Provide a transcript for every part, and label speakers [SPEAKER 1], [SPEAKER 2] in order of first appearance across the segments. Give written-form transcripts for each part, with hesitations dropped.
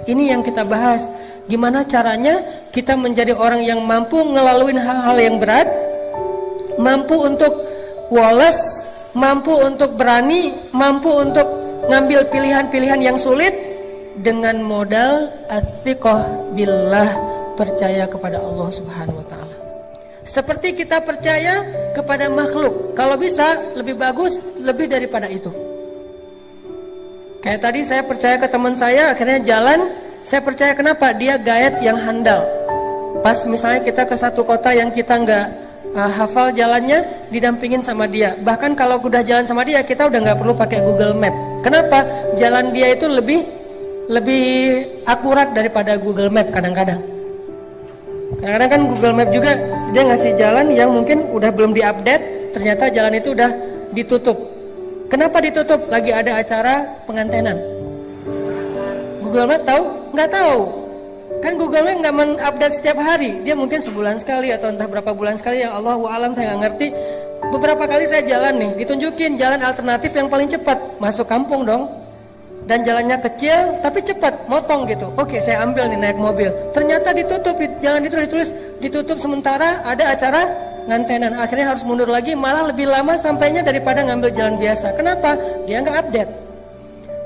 [SPEAKER 1] Ini yang kita bahas. Gimana caranya kita menjadi orang yang mampu ngelalui hal-hal yang berat, mampu untuk woles, mampu untuk berani, mampu untuk ngambil pilihan-pilihan yang sulit dengan modal ats-tsiqah billah, percaya kepada Allah Subhanahu wa taala. Seperti kita percaya kepada makhluk, kalau bisa lebih bagus lebih daripada itu. Kayak tadi saya percaya ke teman saya, akhirnya jalan, saya percaya kenapa? Dia guide yang handal. Pas misalnya kita ke satu kota yang kita nggak hafal jalannya, didampingin sama dia. Bahkan kalau udah jalan sama dia, kita udah nggak perlu pakai Google Map. Kenapa? Jalan dia itu lebih akurat daripada Google Map kadang-kadang. Kadang-kadang kan Google Map juga dia ngasih jalan yang mungkin udah belum diupdate, ternyata jalan itu udah ditutup. Kenapa ditutup? Lagi ada acara pengantenan. Google Map tahu? Nggak tahu. Kan Google Map nggak mengupdate setiap hari. Dia mungkin sebulan sekali atau entah berapa bulan sekali. Ya Allahu a'lam, saya nggak ngerti. Beberapa kali saya jalan nih, ditunjukin jalan alternatif yang paling cepat. Masuk kampung dong. Dan jalannya kecil tapi cepat, motong gitu. Oke, saya ambil nih naik mobil. Ternyata ditutup, jalan itu ditulis ditutup sementara, ada acara ngantenan. Akhirnya harus mundur lagi, malah lebih lama sampainya daripada ngambil jalan biasa. Kenapa? Dia nggak update.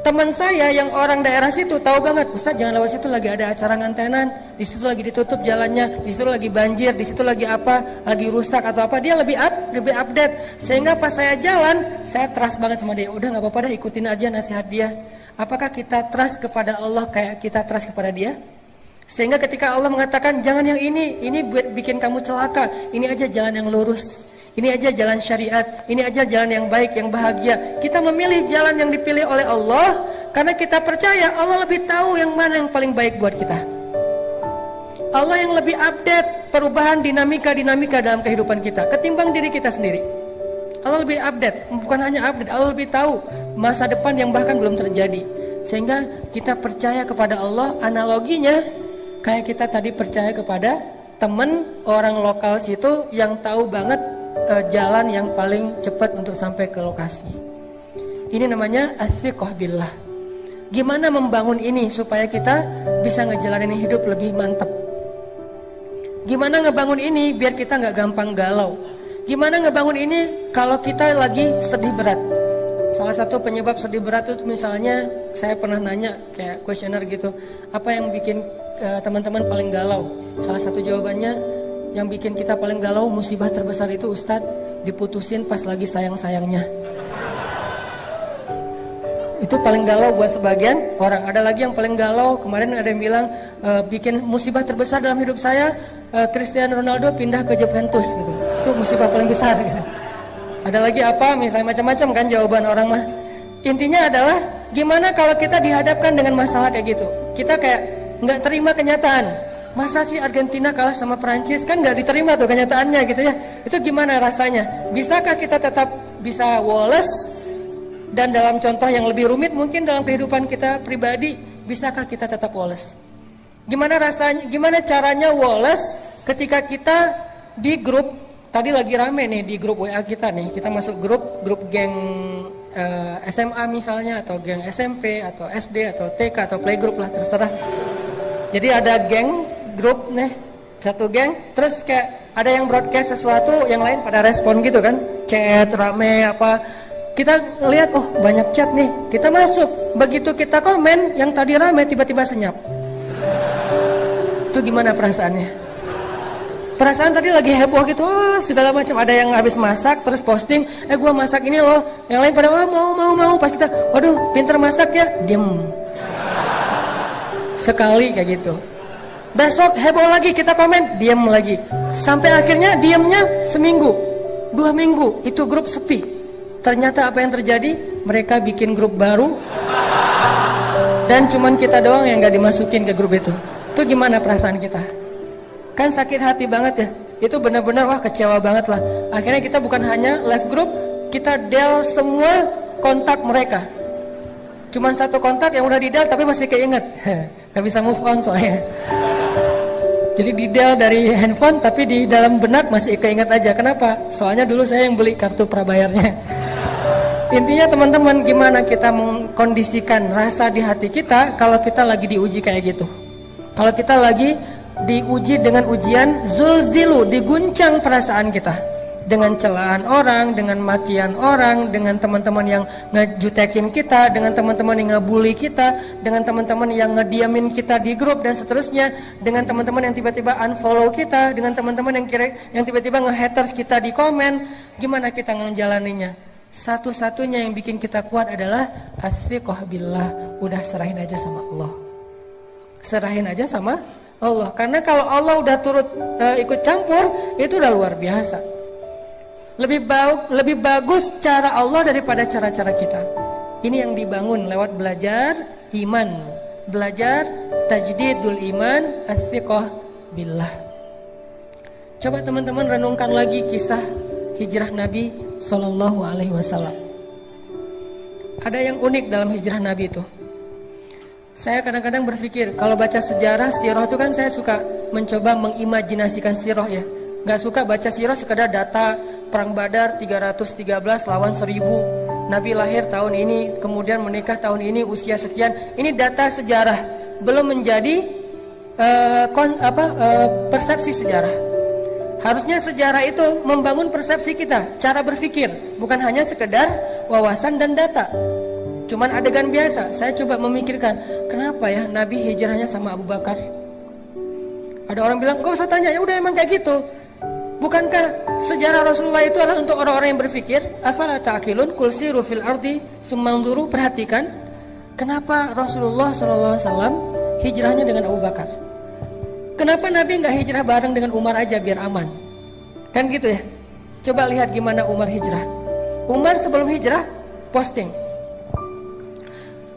[SPEAKER 1] Teman saya yang orang daerah situ tahu banget, Ustaz jangan lewat situ, lagi ada acara ngantenan, di situ lagi ditutup jalannya, di situ lagi banjir, di situ lagi apa, lagi rusak atau apa. Dia lebih update. Sehingga pas saya jalan, saya trust banget sama dia. Udah nggak apa-apa dah, ikutin aja nasihat dia. Apakah kita trust kepada Allah kayak kita trust kepada dia? Sehingga ketika Allah mengatakan jangan yang ini buat bikin kamu celaka, ini aja jalan yang lurus, ini aja jalan syariat, ini aja jalan yang baik, yang bahagia. Kita memilih jalan yang dipilih oleh Allah karena kita percaya Allah lebih tahu yang mana yang paling baik buat kita. Allah yang lebih update perubahan dinamika dalam kehidupan kita ketimbang diri kita sendiri. Allah lebih update, bukan hanya update, Allah lebih tahu masa depan yang bahkan belum terjadi. Sehingga kita percaya kepada Allah, analoginya kayak kita tadi percaya kepada teman orang lokal situ yang tahu banget jalan yang paling cepat untuk sampai ke lokasi. Ini namanya ats-tsiqah billah. Gimana membangun ini supaya kita bisa ngejalanin hidup lebih mantap? Gimana ngebangun ini biar kita nggak gampang galau? Gimana ngebangun ini kalau kita lagi sedih berat? Salah satu penyebab sedih berat itu misalnya saya pernah nanya kayak kuesioner gitu, apa yang bikin teman-teman paling galau? Salah satu jawabannya, yang bikin kita paling galau, musibah terbesar itu Ustadz diputusin pas lagi sayang-sayangnya. Itu paling galau buat sebagian orang. Ada lagi yang paling galau, kemarin ada yang bilang bikin musibah terbesar dalam hidup saya, Cristiano Ronaldo pindah ke Juventus gitu. Itu musibah paling besar gitu. Ada lagi apa, misalnya macam-macam kan jawaban orang mah. Intinya adalah gimana kalau kita dihadapkan dengan masalah kayak gitu. Kita kayak nggak terima kenyataan. Masa sih Argentina kalah sama Prancis, kan nggak diterima tuh kenyataannya gitu ya. Itu gimana rasanya? Bisakah kita tetap bisa woles? Dan dalam contoh yang lebih rumit mungkin dalam kehidupan kita pribadi, bisakah kita tetap woles? Gimana rasanya? Gimana caranya woles ketika kita di grup, tadi lagi rame nih di grup WA kita nih, kita masuk grup geng SMA misalnya, atau geng SMP atau SD atau TK atau playgroup lah, terserah. Jadi ada geng, grup nih, satu geng, terus kayak ada yang broadcast sesuatu, yang lain pada respon gitu kan, chat rame apa. Kita lihat, oh banyak chat nih, kita masuk. Begitu kita komen, yang tadi rame tiba-tiba senyap. Itu gimana perasaannya? Perasaan tadi lagi heboh gitu, oh, segala macam. Ada yang habis masak terus posting, gua masak ini loh. Yang lain pada mau. Pas kita, waduh pinter masak ya, diem. Sekali kayak gitu. Besok heboh lagi, kita komen, diem lagi. Sampai akhirnya diemnya seminggu, 2 minggu, itu grup sepi. Ternyata apa yang terjadi? Mereka bikin grup baru dan cuman kita doang yang gak dimasukin ke grup itu. Itu gimana perasaan kita? Kan sakit hati banget ya. Itu benar-benar wah kecewa banget lah. Akhirnya kita bukan hanya live group, kita del semua kontak mereka. Cuman satu kontak yang udah di del tapi masih keinget. Gak bisa move on soalnya. Jadi di del dari handphone tapi di dalam benak masih keinget aja. Kenapa? Soalnya dulu saya yang beli kartu prabayarnya. Intinya teman-teman, gimana kita mengkondisikan rasa di hati kita kalau kita lagi diuji kayak gitu. Kalau kita lagi diuji dengan ujian zulzilu, diguncang perasaan kita dengan celaan orang, dengan makian orang, dengan teman-teman yang ngejutekin kita, dengan teman-teman yang ngebully kita, dengan teman-teman yang ngediamin kita di grup dan seterusnya, dengan teman-teman yang tiba-tiba unfollow kita, dengan teman-teman yang tiba-tiba nge-haters kita di komen. Gimana kita ngejalaninya? Satu-satunya yang bikin kita kuat adalah athiqah billah. Udah serahin aja sama Allah. Serahin aja sama Allah. Karena kalau Allah udah turut ikut campur, itu udah luar biasa. Lebih bagus cara Allah daripada cara-cara kita. Ini yang dibangun lewat belajar iman, belajar tajdidul iman, athiqah billah. Coba teman-teman renungkan lagi kisah hijrah Nabi Sallallahu Alaihi Wasallam. Ada yang unik dalam hijrah Nabi itu. Saya kadang-kadang berpikir, kalau baca sejarah sirah itu kan saya suka mencoba mengimajinasikan sirah ya. Gak suka baca sirah sekedar data perang Badar 313 lawan 1000. Nabi lahir tahun ini, kemudian menikah tahun ini, usia sekian. Ini data sejarah, belum menjadi persepsi sejarah. Harusnya sejarah itu membangun persepsi kita, cara berpikir, bukan hanya sekedar wawasan dan data. Cuman adegan biasa. Saya coba memikirkan, kenapa ya Nabi hijrahnya sama Abu Bakar? Ada orang bilang, gak usah tanya, ya udah emang kayak gitu. Bukankah sejarah Rasulullah itu adalah untuk orang-orang yang berpikir? Afala ta'qilun qul siru fil ardi summanzuru. Perhatikan, kenapa Rasulullah SAW hijrahnya dengan Abu Bakar? Kenapa Nabi nggak hijrah bareng dengan Umar aja biar aman? Kan gitu ya. Coba lihat gimana Umar hijrah. Umar sebelum hijrah posting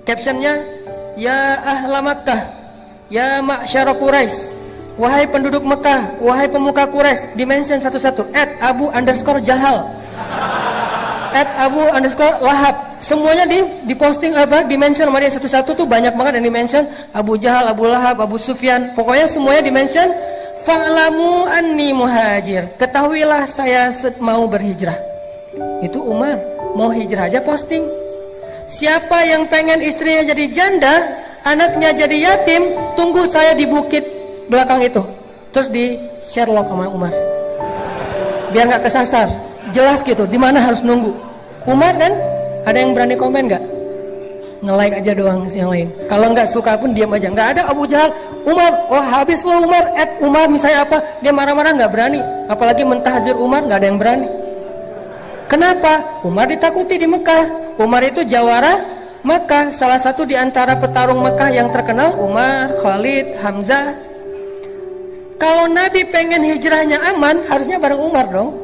[SPEAKER 1] captionnya, ya ahla Makkah, ya ma'syara Quraisy, wahai penduduk Mekah, wahai pemuka Quraisy. Dimention satu-satu, @Abu_Jahal, @Abu_Lahab. Semuanya diposting dimention sama dia satu-satu tuh, banyak banget yang dimention. Abu Jahal, Abu Lahab, Abu Sufyan, pokoknya semuanya dimention. Fa'lamu anni muhajir, ketahuilah saya mau berhijrah. Itu Umar mau hijrah aja posting. Siapa yang pengen istrinya jadi janda, anaknya jadi yatim, tunggu saya di bukit belakang itu. Terus di Sherlock sama Umar, biar nggak kesasar, jelas gitu di mana harus nunggu. Umar dan ada yang berani komen nggak? Nge-like aja doang yang lain. Kalau nggak suka pun diam aja. Nggak ada Abu Jahal, Umar, wah habis lo Umar, Umar misalnya apa? Dia marah-marah, nggak berani. Apalagi mentahzir Umar, nggak ada yang berani. Kenapa? Umar ditakuti di Mekah. Umar itu jawara Mekah, salah satu di antara petarung Mekah yang terkenal. Umar, Khalid, Hamzah. Kalau Nabi pengen hijrahnya aman, harusnya bareng Umar dong.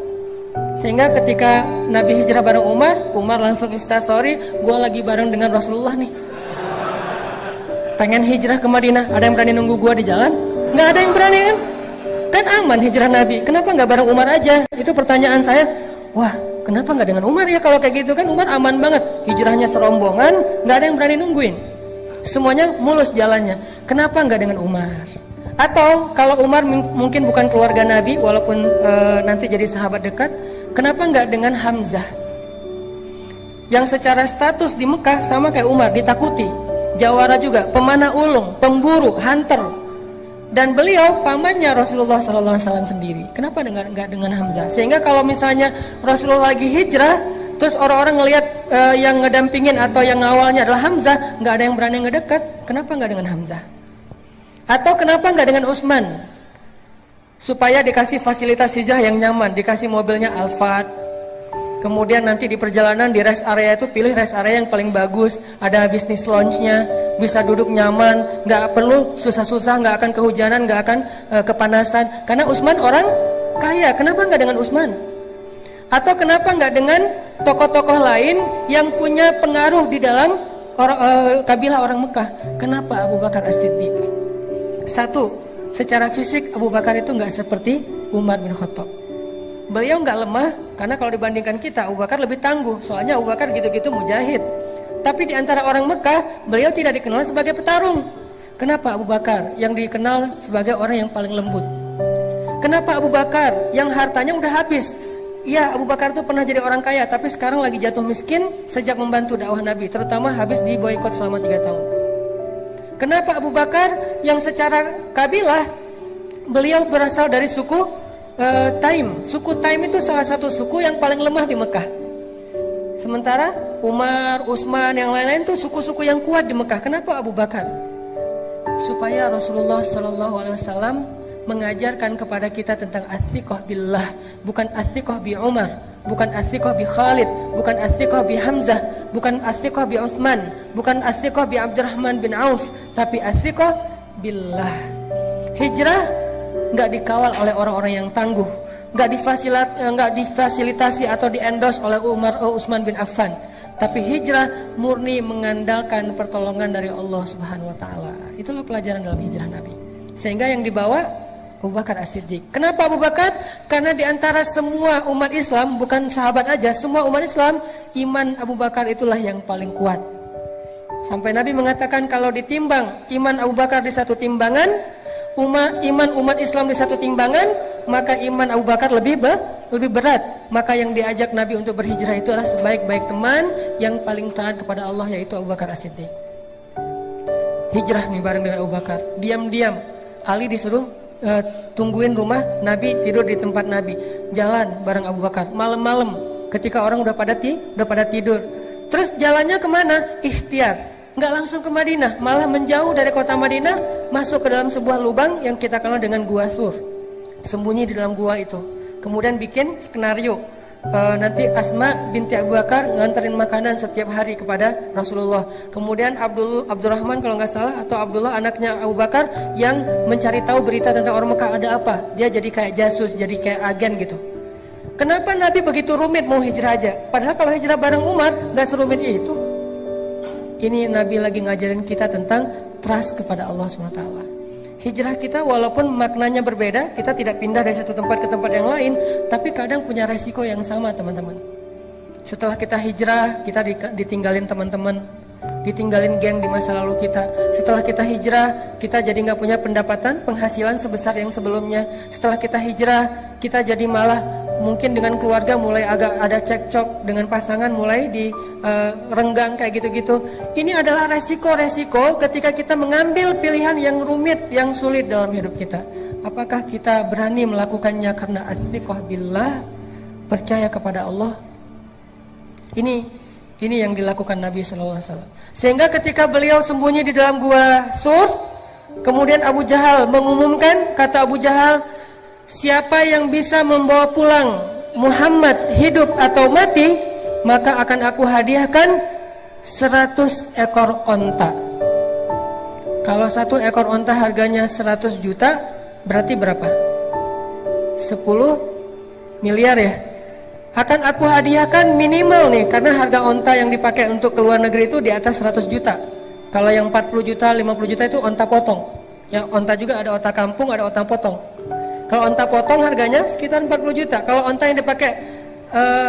[SPEAKER 1] Sehingga ketika Nabi hijrah bareng Umar, Umar langsung instastory, gue lagi bareng dengan Rasulullah nih, pengen hijrah ke Madinah. Ada yang berani nunggu gue di jalan? Nggak ada yang berani kan? Kan aman hijrah Nabi, kenapa nggak bareng Umar aja? Itu pertanyaan saya. Wah, kenapa nggak dengan Umar ya? Kalau kayak gitu kan Umar aman banget, hijrahnya serombongan, nggak ada yang berani nungguin, semuanya mulus jalannya. Kenapa nggak dengan Umar? Atau kalau Umar mungkin bukan keluarga Nabi, walaupun nanti jadi sahabat dekat, kenapa nggak dengan Hamzah yang secara status di Mekah sama kayak Umar, ditakuti, jawara juga, pemanah ulung, pemburu, hunter, dan beliau pamannya Rasulullah SAW sendiri. Kenapa nggak dengan Hamzah? Sehingga kalau misalnya Rasulullah lagi hijrah, terus orang-orang ngelihat yang ngedampingin atau yang ngawalnya adalah Hamzah, nggak ada yang berani ngedekat. Kenapa nggak dengan Hamzah? Atau kenapa nggak dengan Utsman? Supaya dikasih fasilitas hijrah yang nyaman, dikasih mobilnya Alphard. Kemudian nanti di perjalanan di rest area itu pilih rest area yang paling bagus, ada bisnis lounge-nya, bisa duduk nyaman, nggak perlu susah-susah, nggak akan kehujanan, nggak akan kepanasan. Karena Utsman orang kaya, kenapa nggak dengan Utsman? Atau kenapa nggak dengan tokoh-tokoh lain yang punya pengaruh di dalam kabilah orang Mekah? Kenapa Abu Bakar As-Siddiq? Satu, secara fisik Abu Bakar itu nggak seperti Umar bin Khattab. Beliau nggak lemah, karena kalau dibandingkan kita, Abu Bakar lebih tangguh. Soalnya Abu Bakar gitu-gitu mujahid. Tapi di antara orang Mekah, beliau tidak dikenal sebagai petarung. Kenapa Abu Bakar yang dikenal sebagai orang yang paling lembut? Kenapa Abu Bakar yang hartanya udah habis, Iya, Abu Bakar itu pernah jadi orang kaya, tapi sekarang lagi jatuh miskin sejak membantu dakwah Nabi, terutama habis diboikot selama 3 tahun. Kenapa Abu Bakar yang secara kabilah beliau berasal dari suku Taim. Suku Taim itu salah satu suku yang paling lemah di Mekah. Sementara Umar, Utsman, yang lain-lain itu suku-suku yang kuat di Mekah. Kenapa Abu Bakar? Supaya Rasulullah SAW mengajarkan kepada kita tentang athiqah billah, bukan athiqah bi Umar, bukan athiqah bi Khalid, bukan athiqah bi Hamzah, bukan athiqah bi Utsman, bukan athiqah bi Abdurrahman bin Auf, tapi athiqah billah. Hijrah nggak dikawal oleh orang-orang yang tangguh, nggak difasilitasi atau di-endorse oleh Umar Utsman bin Affan, tapi hijrah murni mengandalkan pertolongan dari Allah Subhanahu wa taala. Itulah pelajaran dalam hijrah Nabi. Sehingga yang dibawa Abu Bakar As-Siddiq. Kenapa Abu Bakar? Karena di antara semua umat Islam, bukan sahabat aja, semua umat Islam, iman Abu Bakar itulah yang paling kuat. Sampai Nabi mengatakan kalau ditimbang iman Abu Bakar di satu timbangan, iman umat Islam di satu timbangan, maka iman Abu Bakar lebih berat. Maka yang diajak Nabi untuk berhijrah itu adalah sebaik-baik teman yang paling taat kepada Allah, yaitu Abu Bakar As-Siddiq. Hijrah nih bareng dengan Abu Bakar. Diam-diam Ali disuruh tungguin rumah Nabi, tidur di tempat Nabi. Jalan bareng Abu Bakar malam-malam ketika orang udah pada tidur. Terus jalannya kemana? Ikhtiar. Nggak langsung ke Madinah, malah menjauh dari kota Madinah, masuk ke dalam sebuah lubang yang kita kenal dengan Gua Thur. Sembunyi di dalam gua itu. Kemudian bikin skenario, nanti Asma binti Abu Bakar nganterin makanan setiap hari kepada Rasulullah. Kemudian Abdurrahman kalau nggak salah, atau Abdullah anaknya Abu Bakar, yang mencari tahu berita tentang orang Mekah ada apa. Dia jadi kayak jasus, jadi kayak agen gitu. Kenapa Nabi begitu rumit mau hijrah aja? Padahal kalau hijrah bareng Umar nggak serumit itu. Ini Nabi lagi ngajarin kita tentang trust kepada Allah SWT. Hijrah kita walaupun maknanya berbeda, kita tidak pindah dari satu tempat ke tempat yang lain, tapi kadang punya resiko yang sama, teman-teman. Setelah kita hijrah, kita ditinggalin teman-teman, ditinggalin geng di masa lalu kita. Setelah kita hijrah, kita jadi nggak punya pendapatan, penghasilan sebesar yang sebelumnya. Setelah kita hijrah, kita jadi malah mungkin dengan keluarga mulai agak ada cekcok, dengan pasangan mulai renggang kayak gitu-gitu. Ini adalah resiko-resiko ketika kita mengambil pilihan yang rumit, yang sulit dalam hidup kita. Apakah kita berani melakukannya karena athiqah billah, percaya kepada Allah? Ini yang dilakukan Nabi SAW. Sehingga ketika beliau sembunyi di dalam gua Thur, kemudian Abu Jahal mengumumkan, kata Abu Jahal, siapa yang bisa membawa pulang Muhammad hidup atau mati, maka akan aku hadiahkan 100 ekor onta. Kalau 1 ekor onta harganya 100 juta, berarti berapa? 10 miliar ya. Akan aku hadiahkan minimal nih, karena harga onta yang dipakai untuk ke luar negeri itu di atas 100 juta. Kalau yang 40 juta, 50 juta itu onta potong. Yang onta juga ada onta kampung, ada onta potong. Kalau onta potong harganya sekitar 40 juta. Kalau onta yang dipakai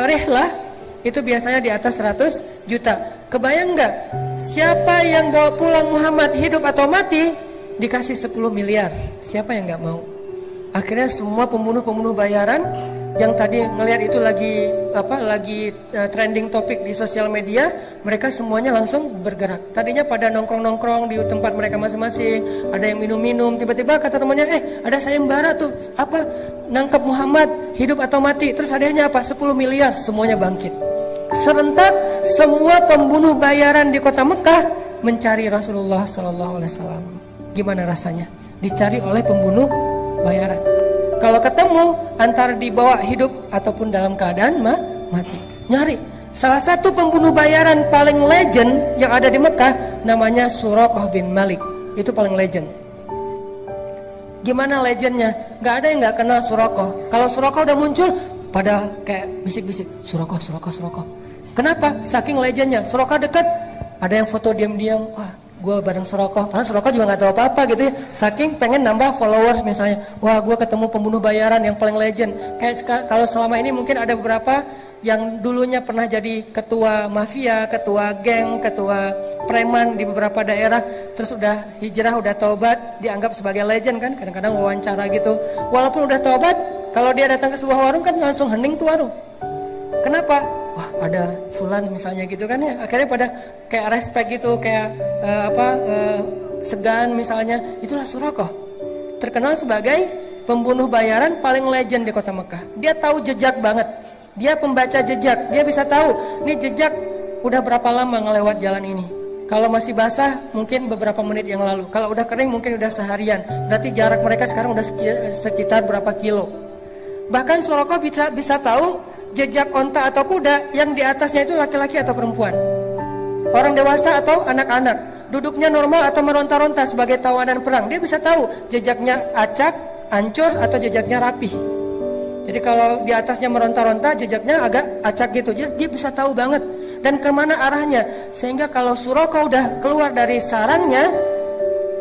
[SPEAKER 1] rihlah, itu biasanya di atas 100 juta. Kebayang nggak? Siapa yang bawa pulang Muhammad hidup atau mati, dikasih 10 miliar. Siapa yang nggak mau? Akhirnya semua pembunuh-pembunuh bayaran yang tadi ngelihat itu lagi trending topik di sosial media, mereka semuanya langsung bergerak. Tadinya pada nongkrong-nongkrong di tempat mereka masing-masing, ada yang minum-minum, tiba-tiba kata temannya, ada sayembara tuh, nangkep Muhammad hidup atau mati, terus hadiahnya apa? 10 miliar, semuanya bangkit. Serentak semua pembunuh bayaran di kota Mekah mencari Rasulullah SAW. Gimana rasanya? Dicari oleh pembunuh bayaran. Kalau ketemu, antara dibawa hidup ataupun dalam keadaan mati. Nyari. Salah satu pembunuh bayaran paling legend yang ada di Mekah namanya Suraqah bin Malik. Itu paling legend. Gimana legendnya? Gak ada yang gak kenal Suraqah. Kalau Suraqah udah muncul, pada kayak bisik-bisik, Suraqah. Kenapa? Saking legendnya. Suraqah dekat, ada yang foto diam-diam. Wah, gue bareng Suraqah, karena Suraqah juga gak tahu apa-apa gitu ya. Saking pengen nambah followers misalnya. Wah, gue ketemu pembunuh bayaran yang paling legend. Kayak kalau selama ini mungkin ada beberapa yang dulunya pernah jadi ketua mafia, ketua geng, ketua preman di beberapa daerah, terus udah hijrah, udah taubat, dianggap sebagai legend kan, kadang-kadang wawancara gitu. Walaupun udah taubat, kalau dia datang ke sebuah warung kan langsung hening tuh warung. Kenapa? Wah, ada fulan misalnya gitu kan ya. Akhirnya pada kayak respect gitu, kayak segan misalnya. Itulah Suraqah. Terkenal sebagai pembunuh bayaran paling legend di kota Mekah. Dia tahu jejak banget. Dia pembaca jejak. Dia bisa tahu nih jejak udah berapa lama ngelewat jalan ini. Kalau masih basah mungkin beberapa menit yang lalu. Kalau udah kering mungkin udah seharian. Berarti jarak mereka sekarang udah sekitar berapa kilo. Bahkan Suraqah bisa tahu jejak onta atau kuda yang di atasnya itu laki-laki atau perempuan, orang dewasa atau anak-anak, duduknya normal atau meronta-ronta sebagai tawanan perang. Dia bisa tahu jejaknya acak, hancur atau jejaknya rapih. Jadi kalau di atasnya meronta-ronta, jejaknya agak acak gitu. Jadi dia bisa tahu banget dan kemana arahnya. Sehingga kalau Suraqah udah keluar dari sarangnya,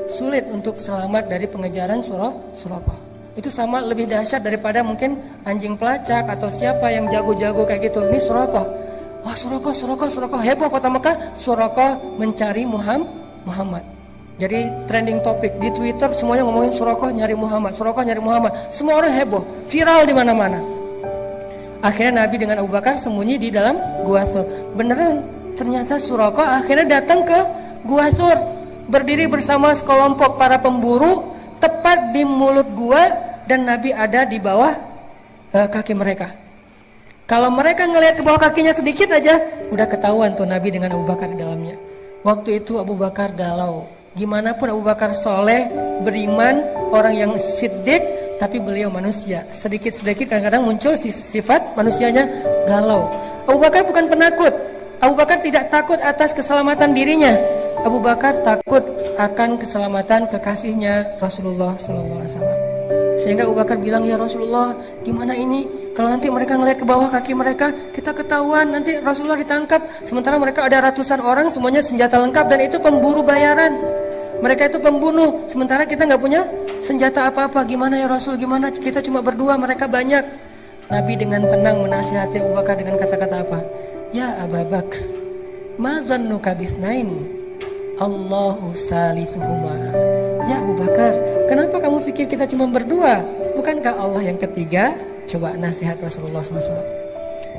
[SPEAKER 1] sulit untuk selamat dari pengejaran Suraqah. Itu sama lebih dahsyat daripada mungkin anjing pelacak atau siapa yang jago-jago kayak gitu. Ini Suraqah. Wah, Suraqah, heboh kota Mekah. Suraqah mencari Muhammad. Jadi trending topik di Twitter semuanya ngomongin Suraqah nyari Muhammad, Suraqah nyari Muhammad. Semua orang heboh, viral di mana-mana. Akhirnya Nabi dengan Abu Bakar sembunyi di dalam Gua Thur. Beneran, ternyata Suraqah akhirnya datang ke Gua Thur, berdiri bersama sekelompok para pemburu tepat di mulut gua, dan Nabi ada di bawah kaki mereka. Kalau mereka ngelihat ke bawah kakinya sedikit aja, udah ketahuan tuh Nabi dengan Abu Bakar di dalamnya. Waktu itu Abu Bakar galau. Gimana pun Abu Bakar soleh, beriman, orang yang siddiq, tapi beliau manusia. Sedikit-sedikit kadang-kadang muncul sifat manusianya galau. Abu Bakar bukan penakut. Abu Bakar tidak takut atas keselamatan dirinya. Abu Bakar takut akan keselamatan kekasihnya Rasulullah SAW. Sehingga Abu Bakar bilang, ya Rasulullah, gimana ini? Kalau nanti mereka ngelihat ke bawah kaki mereka, kita ketahuan, nanti Rasulullah ditangkap. Sementara mereka ada ratusan orang, semuanya senjata lengkap, dan itu pemburu bayaran. Mereka itu pembunuh, sementara kita nggak punya senjata apa-apa. Gimana ya Rasul? Gimana? Kita cuma berdua, mereka banyak. Nabi dengan tenang menasihati Abu Bakar dengan kata-kata apa? Ya Abu Bakar, ma zannuka bisnain? Allahu salisuhuma. Ya Abu Bakar, kenapa kamu pikir kita cuma berdua? Bukankah Allah yang ketiga? Coba nasihat Rasulullah SAW.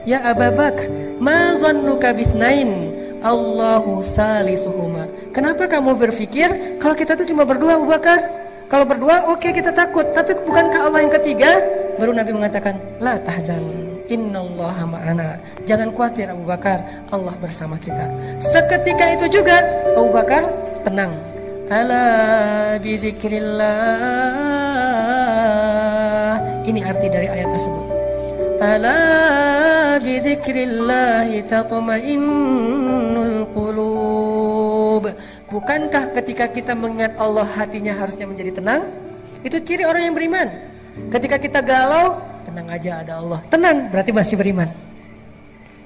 [SPEAKER 1] Ya Abu Bakar, ma zannuka bisnain? Allahu salisuhuma. Kenapa kamu berpikir kalau kita tuh cuma berdua, Abu Bakar? Kalau berdua oke, kita takut, tapi bukankah Allah yang ketiga? Baru Nabi mengatakan, la tahzan, innallaha ma'ana. Jangan khawatir Abu Bakar, Allah bersama kita. Seketika itu juga Abu Bakar tenang. Ala bidzikrillah. Ini arti dari ayat tersebut. Ala bidzikrillahi tatma'innul qulub. Bukankah ketika kita mengingat Allah hatinya harusnya menjadi tenang? Itu ciri orang yang beriman. Ketika kita galau, tenang aja ada Allah. Tenang, berarti masih beriman.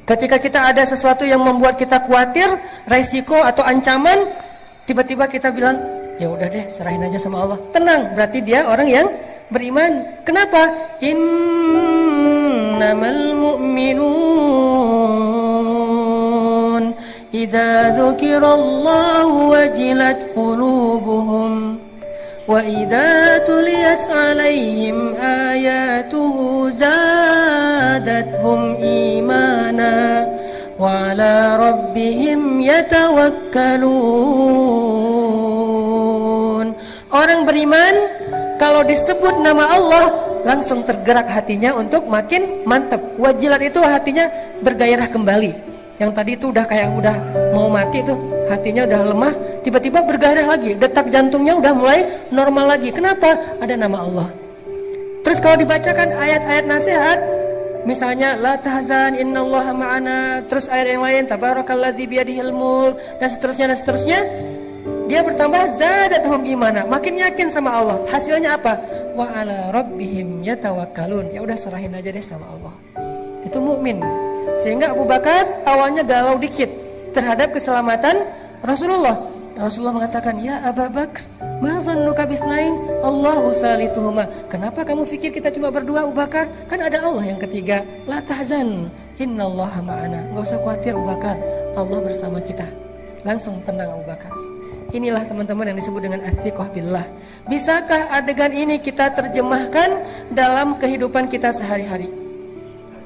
[SPEAKER 1] Ketika kita ada sesuatu yang membuat kita khawatir, resiko atau ancaman, tiba-tiba kita bilang, ya udah deh, serahin aja sama Allah. Tenang, berarti dia orang yang beriman. Kenapa? Innamal mu'minun idza dzukirallahu wajilat qulubuhum wa idza tuliyat 'alaihim ayatuhu zadatuhum imana wa 'ala rabbihim yatawakkalun. Orang beriman kalau disebut nama Allah langsung tergerak hatinya untuk makin mantap. Wajilat itu hatinya bergairah kembali. Yang tadi itu udah kayak udah mau mati tuh, hatinya udah lemah, tiba-tiba bergairah lagi, detak jantungnya udah mulai normal lagi. Kenapa? Ada nama Allah. Terus kalau dibacakan ayat-ayat nasihat, misalnya la tahzan innallaha ma'ana, terus ayat yang lain tabarakalladzi biyadihil mulk, dan seterusnya, dia bertambah zadatuhum imana, makin yakin sama Allah. Hasilnya apa? Wa ala rabbihim yatawakkalun. Ya udah, serahin aja deh sama Allah. Itu mukmin. Sehingga Abu Bakar awalnya galau dikit terhadap keselamatan Rasulullah. Rasulullah mengatakan, ya Abu Bakar, ma zannuka bisnain? Allahu salisuhuma. Kenapa kamu pikir kita cuma berdua, Abu Bakar? Kan ada Allah yang ketiga. La tahzan, Innallaha ma'ana. Gak usah khawatir Abu Bakar, Allah bersama kita. Langsung tenang Abu Bakar. Inilah teman-teman yang disebut dengan athiqah billah. Bisakah adegan ini kita terjemahkan dalam kehidupan kita sehari-hari?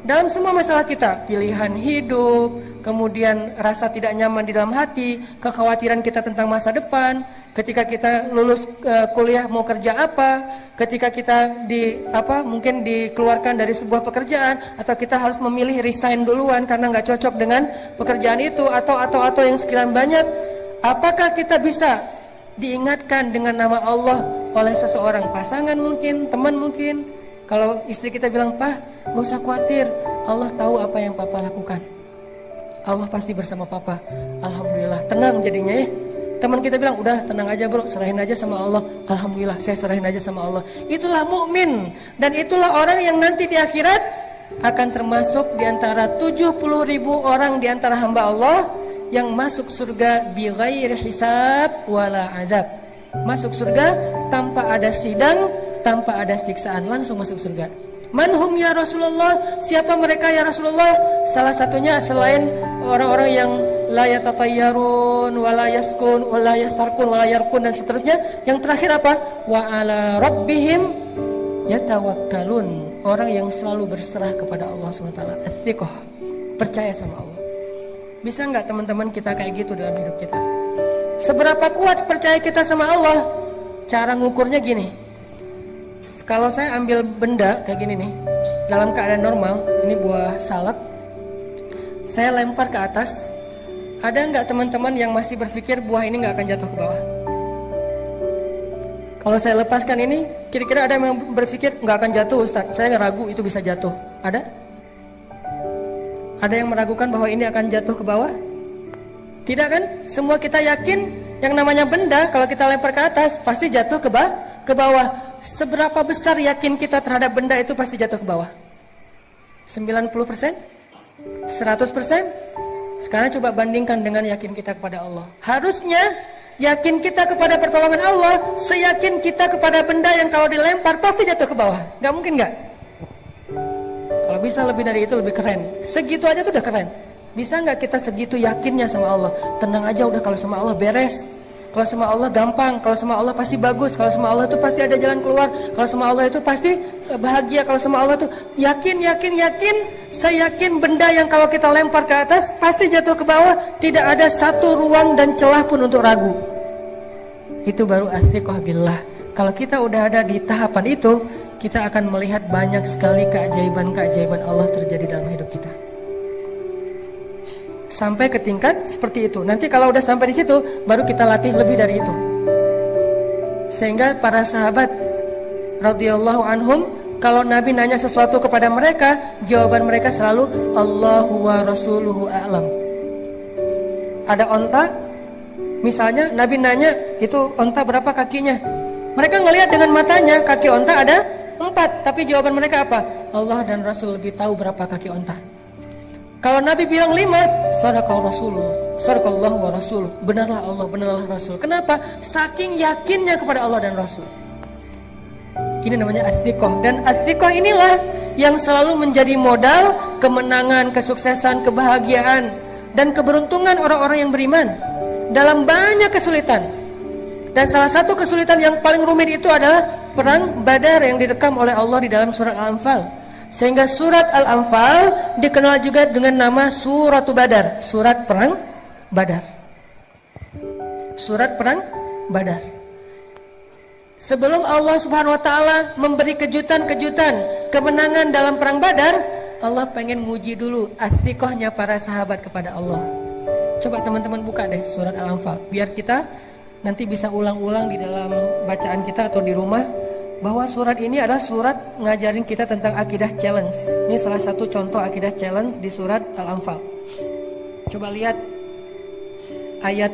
[SPEAKER 1] Dalam semua masalah kita, pilihan hidup, kemudian rasa tidak nyaman di dalam hati, kekhawatiran kita tentang masa depan, ketika kita lulus kuliah mau kerja apa, ketika kita mungkin dikeluarkan dari sebuah pekerjaan, atau kita harus memilih resign duluan karena nggak cocok dengan pekerjaan itu, atau yang sekian banyak. Apakah kita bisa diingatkan dengan nama Allah oleh seseorang, pasangan mungkin, teman mungkin? Kalau istri kita bilang, "Pak, gak usah khawatir, Allah tahu apa yang Papa lakukan. Allah pasti bersama Papa." Alhamdulillah, tenang jadinya ya. Teman kita bilang, "Udah tenang aja bro, serahin aja sama Allah." Alhamdulillah, saya serahin aja sama Allah. Itulah mukmin, dan itulah orang yang nanti di akhirat akan termasuk di antara 70.000 orang di antara hamba Allah yang masuk surga bighairi hisab wala azab. Masuk surga tanpa ada sidang, tanpa ada siksaan, langsung masuk surga. Manhum ya Rasulullah? Siapa mereka ya Rasulullah? Salah satunya selain orang-orang yang la yatatayyarun wala yaskun wala yastarkun wala yarkun dan seterusnya, yang terakhir apa? Wa ala rabbihim yatawakkalun. Orang yang selalu berserah kepada Allah SWT. Athiqah, percaya sama Allah. Bisa nggak teman-teman kita kayak gitu dalam hidup kita? Seberapa kuat percaya kita sama Allah? Cara ngukurnya gini. Kalau saya ambil benda kayak gini nih, dalam keadaan normal, ini buah salak, saya lempar ke atas, ada nggak teman-teman yang masih berpikir buah ini nggak akan jatuh ke bawah? Kalau saya lepaskan ini, kira-kira ada yang berpikir nggak akan jatuh Ustaz, saya ragu itu bisa jatuh. Ada? Ada yang meragukan bahwa ini akan jatuh ke bawah? Tidak kan? Semua kita yakin yang namanya benda kalau kita lempar ke atas pasti jatuh ke bawah. Seberapa besar yakin kita terhadap benda itu pasti jatuh ke bawah? 90%? 100%? Sekarang coba bandingkan dengan yakin kita kepada Allah. Harusnya yakin kita kepada pertolongan Allah seyakin kita kepada benda yang kalau dilempar pasti jatuh ke bawah. Gak mungkin gak? Kalau bisa lebih dari itu lebih keren. Segitu aja tuh udah keren. Bisa nggak kita segitu yakinnya sama Allah? Tenang aja udah, kalau sama Allah beres. Kalau sama Allah gampang. Kalau sama Allah pasti bagus. Kalau sama Allah itu pasti ada jalan keluar. Kalau sama Allah itu pasti bahagia. Kalau sama Allah itu yakin. Saya yakin benda yang kalau kita lempar ke atas pasti jatuh ke bawah. Tidak ada satu ruang dan celah pun untuk ragu. Itu baru athiqah billah. Kalau kita udah ada di tahapan itu, kita akan melihat banyak sekali keajaiban-keajaiban Allah terjadi dalam hidup kita. Sampai ke tingkat seperti itu. Nanti kalau udah sampai di situ, baru kita latih lebih dari itu. Sehingga para sahabat radhiyallahu anhum, kalau Nabi nanya sesuatu kepada mereka, jawaban mereka selalu Allahu wa rasuluhu a'lam. Ada onta, misalnya Nabi nanya, itu onta berapa kakinya? Mereka ngelihat dengan matanya, kaki onta ada 4, tapi jawaban mereka apa? Allah dan Rasul lebih tahu berapa kaki onta. Kalau Nabi bilang 5, sadaqallahu wa rasuluh, benarlah Allah, benarlah Rasul. Kenapa? Saking yakinnya kepada Allah dan Rasul. Ini namanya athiqah. Dan athiqah inilah yang selalu menjadi modal kemenangan, kesuksesan, kebahagiaan, dan keberuntungan orang-orang yang beriman dalam banyak kesulitan. Dan salah satu kesulitan yang paling rumit itu adalah perang Badar yang direkam oleh Allah di dalam surat Al-Anfal. Sehingga surat Al-Anfal dikenal juga dengan nama Suratul Badar, surat perang Badar. Surat perang Badar. Sebelum Allah Subhanahu wa taala memberi kejutan-kejutan kemenangan dalam perang Badar, Allah pengen nguji dulu athiqahnya para sahabat kepada Allah. Coba teman-teman buka deh surat Al-Anfal, biar kita nanti bisa ulang-ulang di dalam bacaan kita atau di rumah, bahwa surat ini adalah surat ngajarin kita tentang akidah challenge. Ini salah satu contoh akidah challenge di surat Al-Anfal. Coba lihat ayat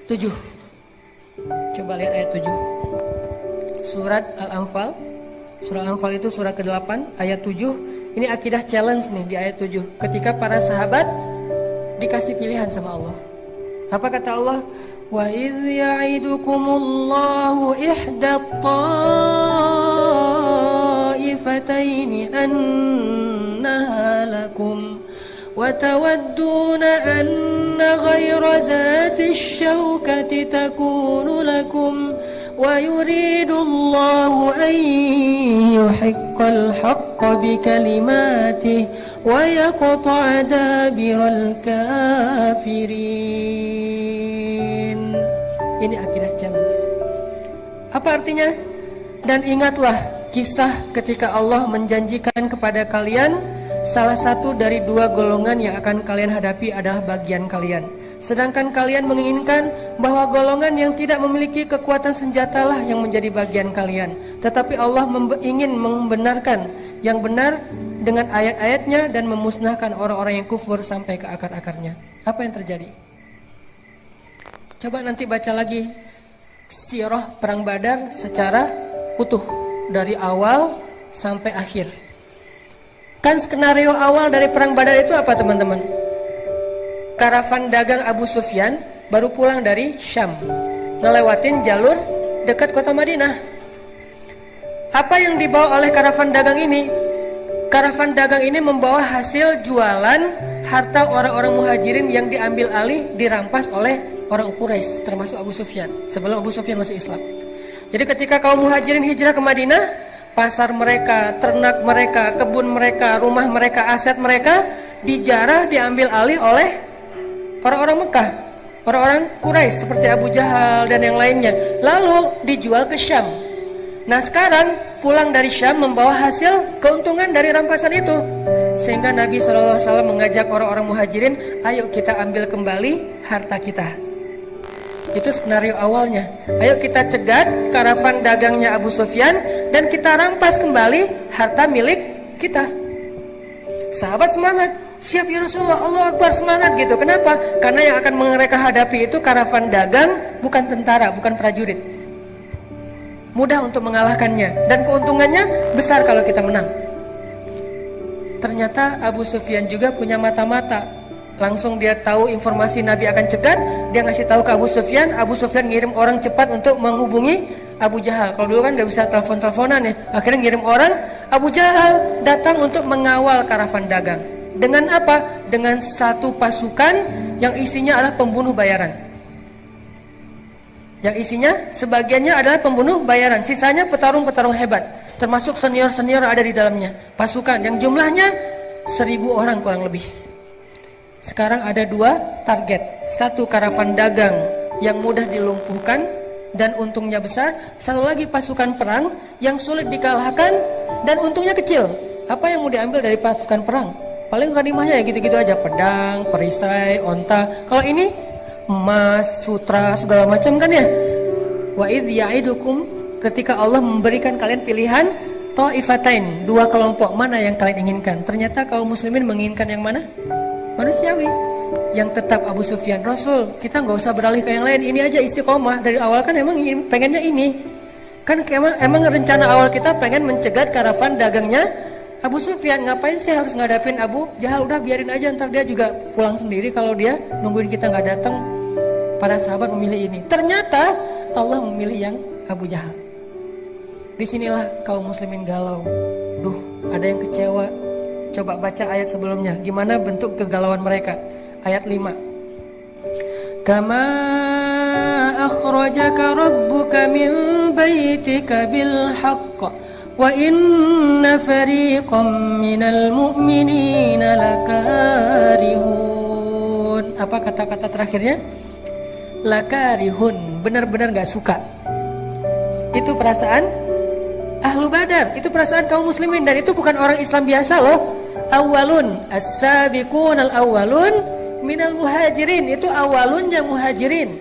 [SPEAKER 1] 7. Coba lihat ayat 7. Surat Al-Anfal. Surat Al-Anfal itu surat ke-8 ayat 7. Ini akidah challenge nih di ayat 7. Ketika para sahabat dikasih pilihan sama Allah. Apa kata Allah? Wa idh ya'idukumullahu ihda الطائفتين أنها لكم وتودون أن غير ذات الشوكة تكون لكم ويريد الله أن يحق الحق بكلماته ويقطع دابر الكافرين. Ini akidah challenge. Apa artinya? Dan ingatlah kisah ketika Allah menjanjikan kepada kalian salah satu dari dua golongan yang akan kalian hadapi adalah bagian kalian. Sedangkan kalian menginginkan bahwa golongan yang tidak memiliki kekuatan senjatalah yang menjadi bagian kalian. Tetapi Allah ingin membenarkan yang benar dengan ayat-ayatnya dan memusnahkan orang-orang yang kufur sampai ke akar-akarnya. Apa yang terjadi? Coba nanti baca lagi sirah Perang Badar secara utuh dari awal sampai akhir. Kan skenario awal dari Perang Badar itu apa teman-teman? Karavan dagang Abu Sufyan baru pulang dari Syam, ngelewatin jalur dekat kota Madinah. Apa yang dibawa oleh karavan dagang ini? Karavan dagang ini membawa hasil jualan harta orang-orang muhajirin yang diambil alih, dirampas oleh orang Quraisy termasuk Abu Sufyan sebelum Abu Sufyan masuk Islam. Jadi ketika kaum muhajirin hijrah ke Madinah, pasar mereka, ternak mereka, kebun mereka, rumah mereka, aset mereka dijarah, diambil alih oleh orang-orang Mekah, orang-orang Quraisy seperti Abu Jahal dan yang lainnya, lalu dijual ke Syam. Nah sekarang pulang dari Syam membawa hasil keuntungan dari rampasan itu, sehingga Nabi SAW mengajak orang-orang muhajirin, ayo kita ambil kembali harta kita. Itu skenario awalnya. Ayo kita cegat karavan dagangnya Abu Sufyan dan kita rampas kembali harta milik kita. Sahabat semangat, siap ya Rasulullah, Allah Akbar, semangat gitu. Kenapa? Karena yang akan mereka hadapi itu karavan dagang, bukan tentara, bukan prajurit. Mudah untuk mengalahkannya dan keuntungannya besar kalau kita menang. Ternyata Abu Sufyan juga punya mata-mata. Langsung dia tahu informasi Nabi akan cegat, dia ngasih tahu ke Abu Sufyan. Abu Sufyan ngirim orang cepat untuk menghubungi Abu Jahal. Kalau dulu kan gak bisa telepon-teleponan ya, akhirnya ngirim orang. Abu Jahal datang untuk mengawal karavan dagang. Dengan apa? Dengan satu pasukan yang isinya adalah pembunuh bayaran. Yang isinya sebagiannya adalah pembunuh bayaran, sisanya petarung-petarung hebat, termasuk senior-senior ada di dalamnya. Pasukan yang jumlahnya 1000 orang kurang lebih. Sekarang ada dua target. Satu karavan dagang yang mudah dilumpuhkan dan untungnya besar. Satu lagi pasukan perang yang sulit dikalahkan dan untungnya kecil. Apa yang mau diambil dari pasukan perang? Paling ghanimahnya ya gitu-gitu aja, pedang, perisai, onta. Kalau ini emas, sutra, segala macam kan ya. Wa idh ya'idukum, ketika Allah memberikan kalian pilihan ta'ifatain, dua kelompok, mana yang kalian inginkan? Ternyata kaum muslimin menginginkan yang mana? Manusiawi, yang tetap Abu Sufyan, Rasul kita nggak usah beralih ke yang lain, ini aja istiqomah. Dari awal kan emang pengennya ini kan, emang rencana awal kita pengen mencegat karavan dagangnya Abu Sufyan. Ngapain sih harus ngadapin Abu Jahal? Udah biarin aja, ntar dia juga pulang sendiri kalau dia nungguin kita nggak datang. Para sahabat memilih ini. Ternyata Allah memilih yang Abu Jahal. Disinilah kaum muslimin galau. Duh, ada yang kecewa. Coba baca ayat sebelumnya, gimana bentuk kegalauan mereka. Ayat 5. Kama akhrajaka rabbuka min baitika bil haqq wa inna fariqam minal mu'minina lakarihun. Apa kata-kata terakhirnya? Lakarihun, benar-benar gak suka. Itu perasaan Ahlu Badar, itu perasaan kaum muslimin, dan itu bukan orang Islam biasa loh. Awalun, as-sabiqun al-awwalun minal muhajirin, itu awalunnya muhajirin.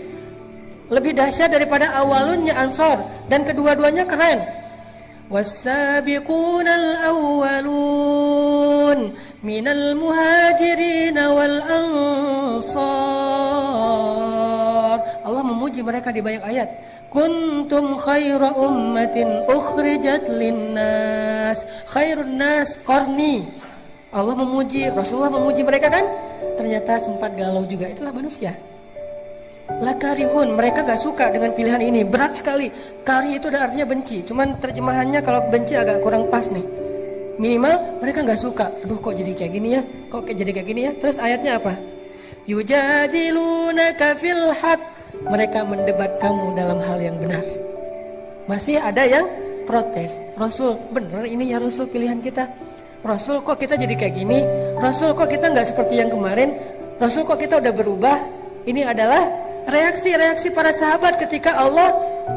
[SPEAKER 1] Lebih dahsyat daripada awalunnya ansor, dan kedua-duanya keren. Was-sabiqun al-awwalun minal muhajirin wal ansar. Allah memuji mereka di banyak ayat. Kuntum khaira ummatin ukhrijat linnas. Khairun nas qarni. Allah memuji, Rasulullah memuji mereka kan? Ternyata sempat galau juga. Itulah manusia. Lakarihun, mereka gak suka dengan pilihan ini. Berat sekali. Kari itu artinya benci. Cuman terjemahannya kalau benci agak kurang pas nih. Minimal mereka nggak suka. Aduh kok jadi kayak gini ya? Kok jadi kayak gini ya? Terus ayatnya apa? Yujadilunaka fil haq. Mereka mendebat kamu dalam hal yang benar. Masih ada yang protes. Rasul, bener ini ya Rasul pilihan kita. Rasul kok kita jadi kayak gini? Rasul kok kita nggak seperti yang kemarin? Rasul kok kita udah berubah? Ini adalah reaksi-reaksi para sahabat ketika Allah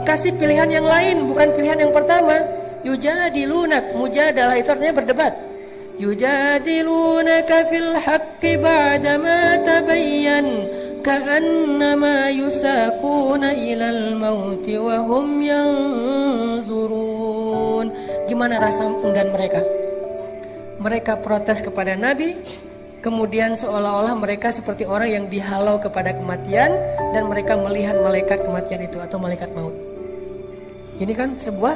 [SPEAKER 1] kasih pilihan yang lain, bukan pilihan yang pertama. Yujadilunak, mujadalah itu artinya berdebat. Yujadilunaka fil haqqi ba'dama tabayyan ka'annama yusaquna ilal mauti wa hum yanzurun. Gimana rasa enggan mereka? Mereka protes kepada Nabi, kemudian seolah-olah mereka seperti orang yang dihalau kepada kematian dan mereka melihat malaikat kematian itu atau malaikat maut. Ini kan sebuah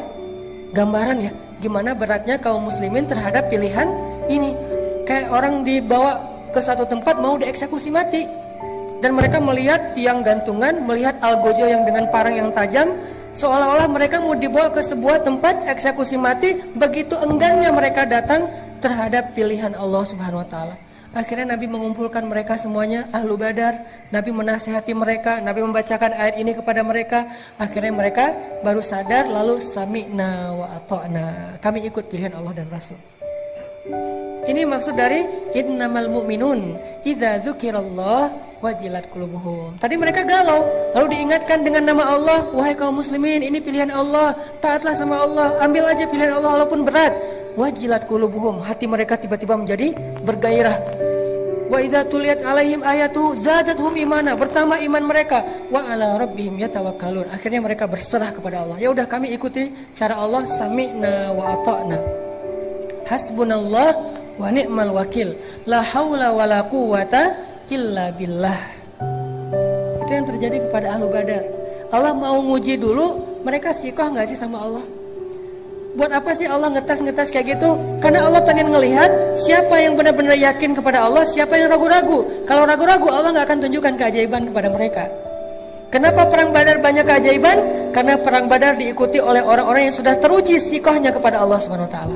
[SPEAKER 1] gambaran ya, gimana beratnya kaum muslimin terhadap pilihan ini. Kayak orang dibawa ke satu tempat mau dieksekusi mati, dan mereka melihat tiang gantungan, melihat algojo yang dengan parang yang tajam, seolah-olah mereka mau dibawa ke sebuah tempat eksekusi mati. Begitu enggannya mereka datang terhadap pilihan Allah Subhanahu wa taala. Akhirnya Nabi mengumpulkan mereka semuanya, ahlu Badar. Nabi menasihati mereka, Nabi membacakan ayat ini kepada mereka. Akhirnya mereka baru sadar, lalu sami'na wa ata'na. Kami ikut pilihan Allah dan Rasul. Ini maksud dari innamal mu'minun idza dzukirallah wajilat qulubuhum. Tadi mereka galau, lalu diingatkan dengan nama Allah, wahai kaum muslimin, ini pilihan Allah, taatlah sama Allah, ambil aja pilihan Allah walaupun berat. Wajilat qulubuhum, hati mereka tiba-tiba menjadi bergairah. Wa idza tuliyat alaihim ayatu zadatuhum imana, bertambah iman mereka. Wa ala rabbihim yatawakkalun, akhirnya mereka berserah kepada Allah. Ya udah kami ikuti cara Allah, sami'na wa ata'na. Hasbunallah wa ni'mal wakil. La haula wa la quwata illa billah. Itu yang terjadi kepada ahlu Badar. Allah mau nguji dulu, mereka sikoh enggak sih sama Allah? Buat apa sih Allah ngetes kayak gitu? Karena Allah pengen ngelihat siapa yang benar-benar yakin kepada Allah, siapa yang ragu-ragu. Kalau ragu-ragu, Allah nggak akan tunjukkan keajaiban kepada mereka. Kenapa perang Badar banyak keajaiban? Karena perang Badar diikuti oleh orang-orang yang sudah teruji sikohnya kepada Allah Subhanahu wa taala.